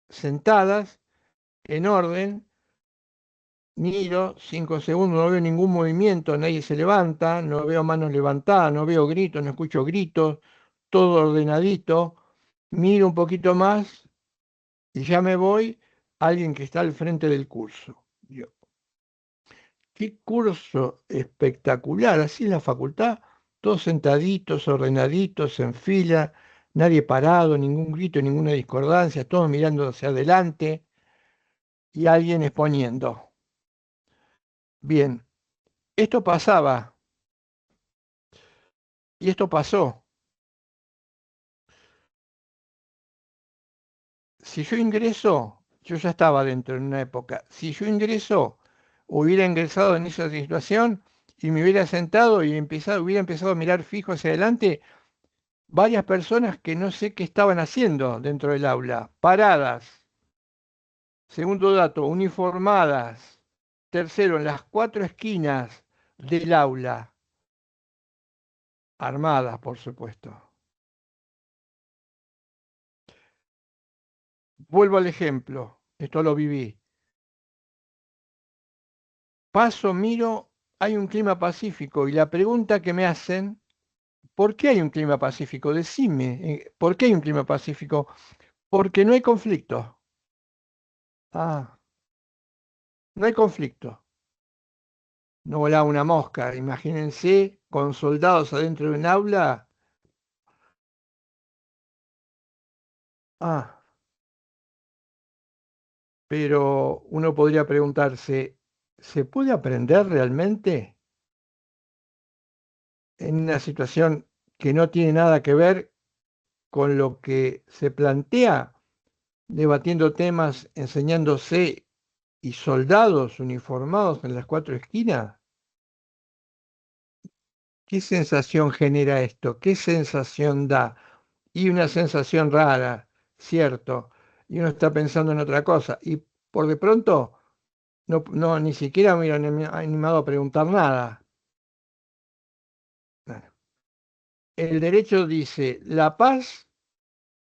sentadas en orden. Miro 5 segundos, no veo ningún movimiento, nadie se levanta, no veo manos levantadas, no veo gritos, no escucho gritos, todo ordenadito. Miro un poquito más y ya me voy a alguien que está al frente del curso. Yo, qué curso espectacular, así en la facultad, todos sentaditos, ordenaditos, en fila, nadie parado, ningún grito, ninguna discordancia, todos mirando hacia adelante y alguien exponiendo. Bien, esto pasaba. Y esto pasó. Si yo ingreso, yo ya estaba dentro en una época. Si yo ingreso, hubiera ingresado en esa situación y me hubiera sentado y hubiera empezado a mirar fijo hacia adelante, varias personas que no sé qué estaban haciendo dentro del aula, paradas. Segundo dato, uniformadas. Tercero, en las 4 esquinas del aula, armadas, por supuesto. Vuelvo al ejemplo, esto lo viví. Paso, miro, hay un clima pacífico y la pregunta que me hacen, ¿por qué hay un clima pacífico? Decime, ¿por qué hay un clima pacífico? Porque no hay conflicto. Ah, no hay conflicto. No volaba una mosca. Imagínense con soldados adentro de un aula. Ah, pero uno podría preguntarse, ¿se puede aprender realmente en una situación que no tiene nada que ver con lo que se plantea? Debatiendo temas, enseñándose y soldados uniformados en las 4 esquinas. ¿Qué sensación genera esto? ¿Qué sensación da? Y una sensación rara, cierto. Y uno está pensando en otra cosa. Y por de pronto, ni siquiera me hubieran animado a preguntar nada. Bueno, el derecho dice, la paz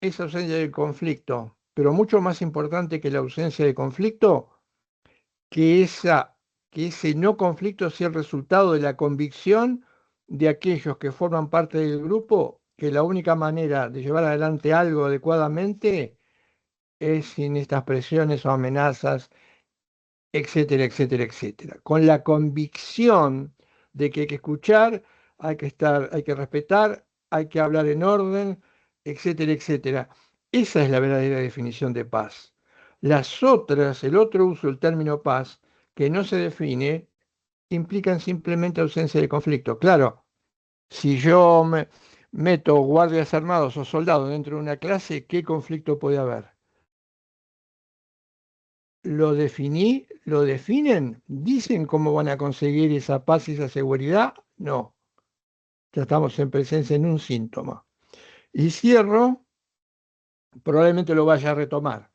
es ausencia del conflicto, pero mucho más importante que la ausencia de conflicto que, que ese no conflicto sea el resultado de la convicción de aquellos que forman parte del grupo, que la única manera de llevar adelante algo adecuadamente es sin estas presiones o amenazas, etcétera, etcétera, etcétera. Con la convicción de que hay que escuchar, hay que estar, hay que respetar, hay que hablar en orden, etcétera, etcétera. Esa es la verdadera definición de paz. Las otras, el otro uso del término paz, que no se define, implican simplemente ausencia de conflicto. Claro, si yo meto guardias armados o soldados dentro de una clase, ¿qué conflicto puede haber? ¿Lo definí? ¿Lo definen? ¿Dicen cómo van a conseguir esa paz y esa seguridad? No, ya estamos en presencia en un síntoma. Y cierro, probablemente lo vaya a retomar,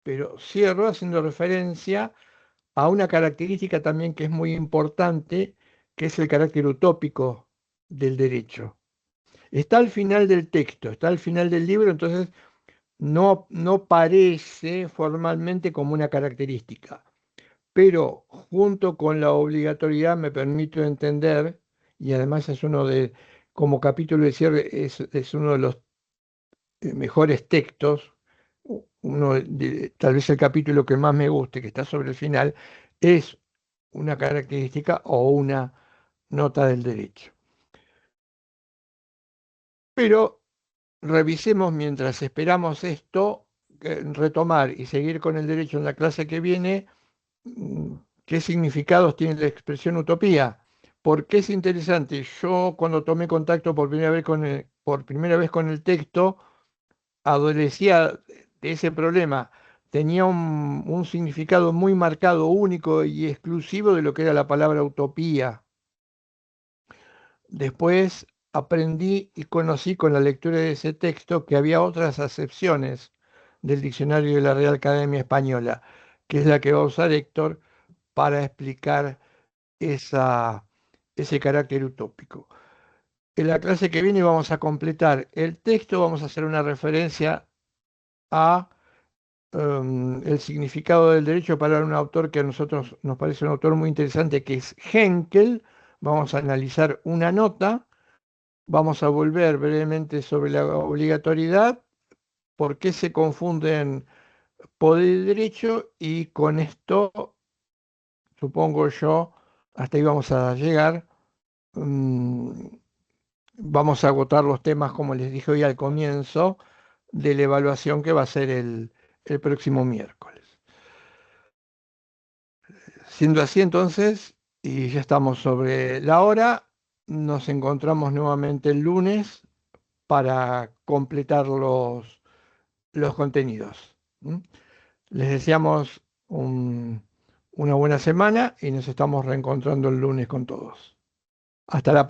pero cierro haciendo referencia a una característica también que es muy importante, que es el carácter utópico del derecho. Está al final del texto, está al final del libro, entonces no parece formalmente como una característica, pero junto con la obligatoriedad me permito entender, y además es uno de, como capítulo de cierre, es uno de los mejores textos, tal vez el capítulo que más me guste, que está sobre el final, es una característica o una nota del derecho. Pero revisemos mientras esperamos esto, retomar y seguir con el derecho en la clase que viene, qué significados tiene la expresión utopía. ¿Por qué es interesante? Yo cuando tomé contacto por primera vez con el texto, adolecía de ese problema. tenía un significado muy marcado, único y exclusivo de lo que era la palabra utopía. Después aprendí y conocí con la lectura de ese texto que había otras acepciones del diccionario de la Real Academia Española, que es la que va a usar Héctor para explicar ese carácter utópico. En la clase que viene vamos a completar el texto, vamos a hacer una referencia a el significado del derecho para un autor que a nosotros nos parece un autor muy interesante, que es Henkel. Vamos a analizar una nota, vamos a volver brevemente sobre la obligatoriedad, por qué se confunden poder y derecho, y con esto, supongo yo, hasta ahí vamos a llegar. Vamos a agotar los temas, como les dije hoy al comienzo, de la evaluación que va a ser el próximo miércoles. Siendo así, entonces, y ya estamos sobre la hora, nos encontramos nuevamente el lunes para completar los contenidos. Les deseamos una buena semana y nos estamos reencontrando el lunes con todos. Hasta la próxima.